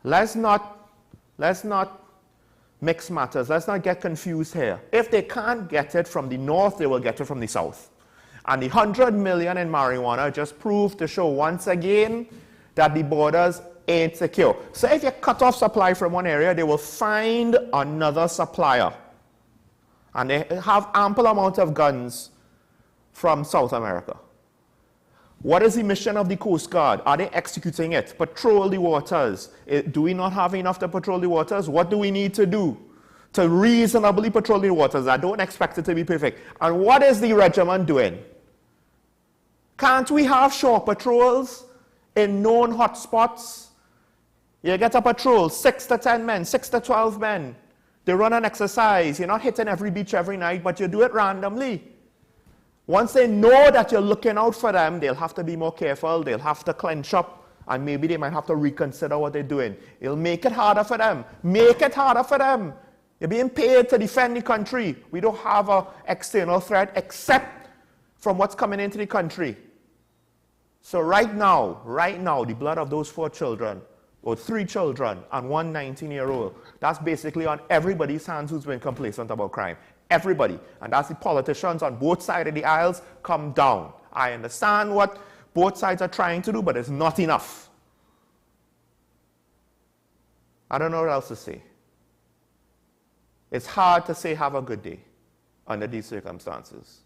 Speaker 1: let's not mix matters. Let's not get confused here. If they can't get it from the north, they will get it from the south. And the 100 million in marijuana just proved to show once again that the borders ain't secure. So if you cut off supply from one area, they will find another supplier. And they have ample amount of guns from South America. What is the mission of the Coast Guard? Are they executing it? Patrol the waters. Do we not have enough to patrol the waters? What do we need to do to reasonably patrol the waters? I don't expect it to be perfect. And what is the regiment doing? Can't we have shore patrols in known hotspots? You get a patrol, 6 to 10 men, 6 to 12 men. They run an exercise. You're not hitting every beach every night, but you do it randomly. Once they know that you're looking out for them, they'll have to be more careful. They'll have to clench up, and maybe they might have to reconsider what they're doing. It'll make it harder for them. Make it harder for them. You're being paid to defend the country. We don't have an external threat except from what's coming into the country. So right now, the blood of those 4 children, or 3 children, and 1 19-year-old, that's basically on everybody's hands who's been complacent about crime. Everybody. And that's the politicians on both sides of the aisles. Come down. I understand what both sides are trying to do, but it's not enough. I don't know what else to say. It's hard to say have a good day under these circumstances.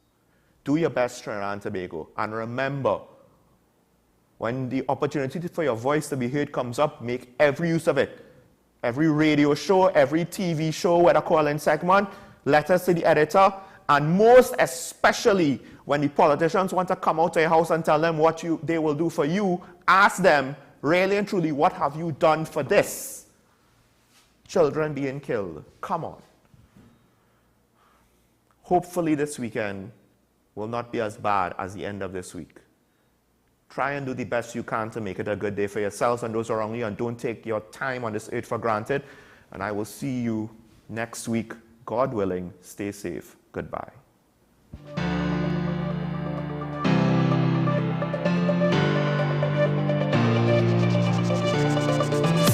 Speaker 1: Do your best, Trinidad and Tobago. And remember, when the opportunity for your voice to be heard comes up, make every use of it. Every radio show, every TV show, whether call-in segment, letters to the editor, and most especially when the politicians want to come out to your house and tell them what they will do for you, ask them, really and truly, what have you done for this? Children being killed. Come on. Hopefully this weekend will not be as bad as the end of this week. Try and do the best you can to make it a good day for yourselves and those around you, and don't take your time on this earth for granted. And I will see you next week. God willing, stay safe. Goodbye.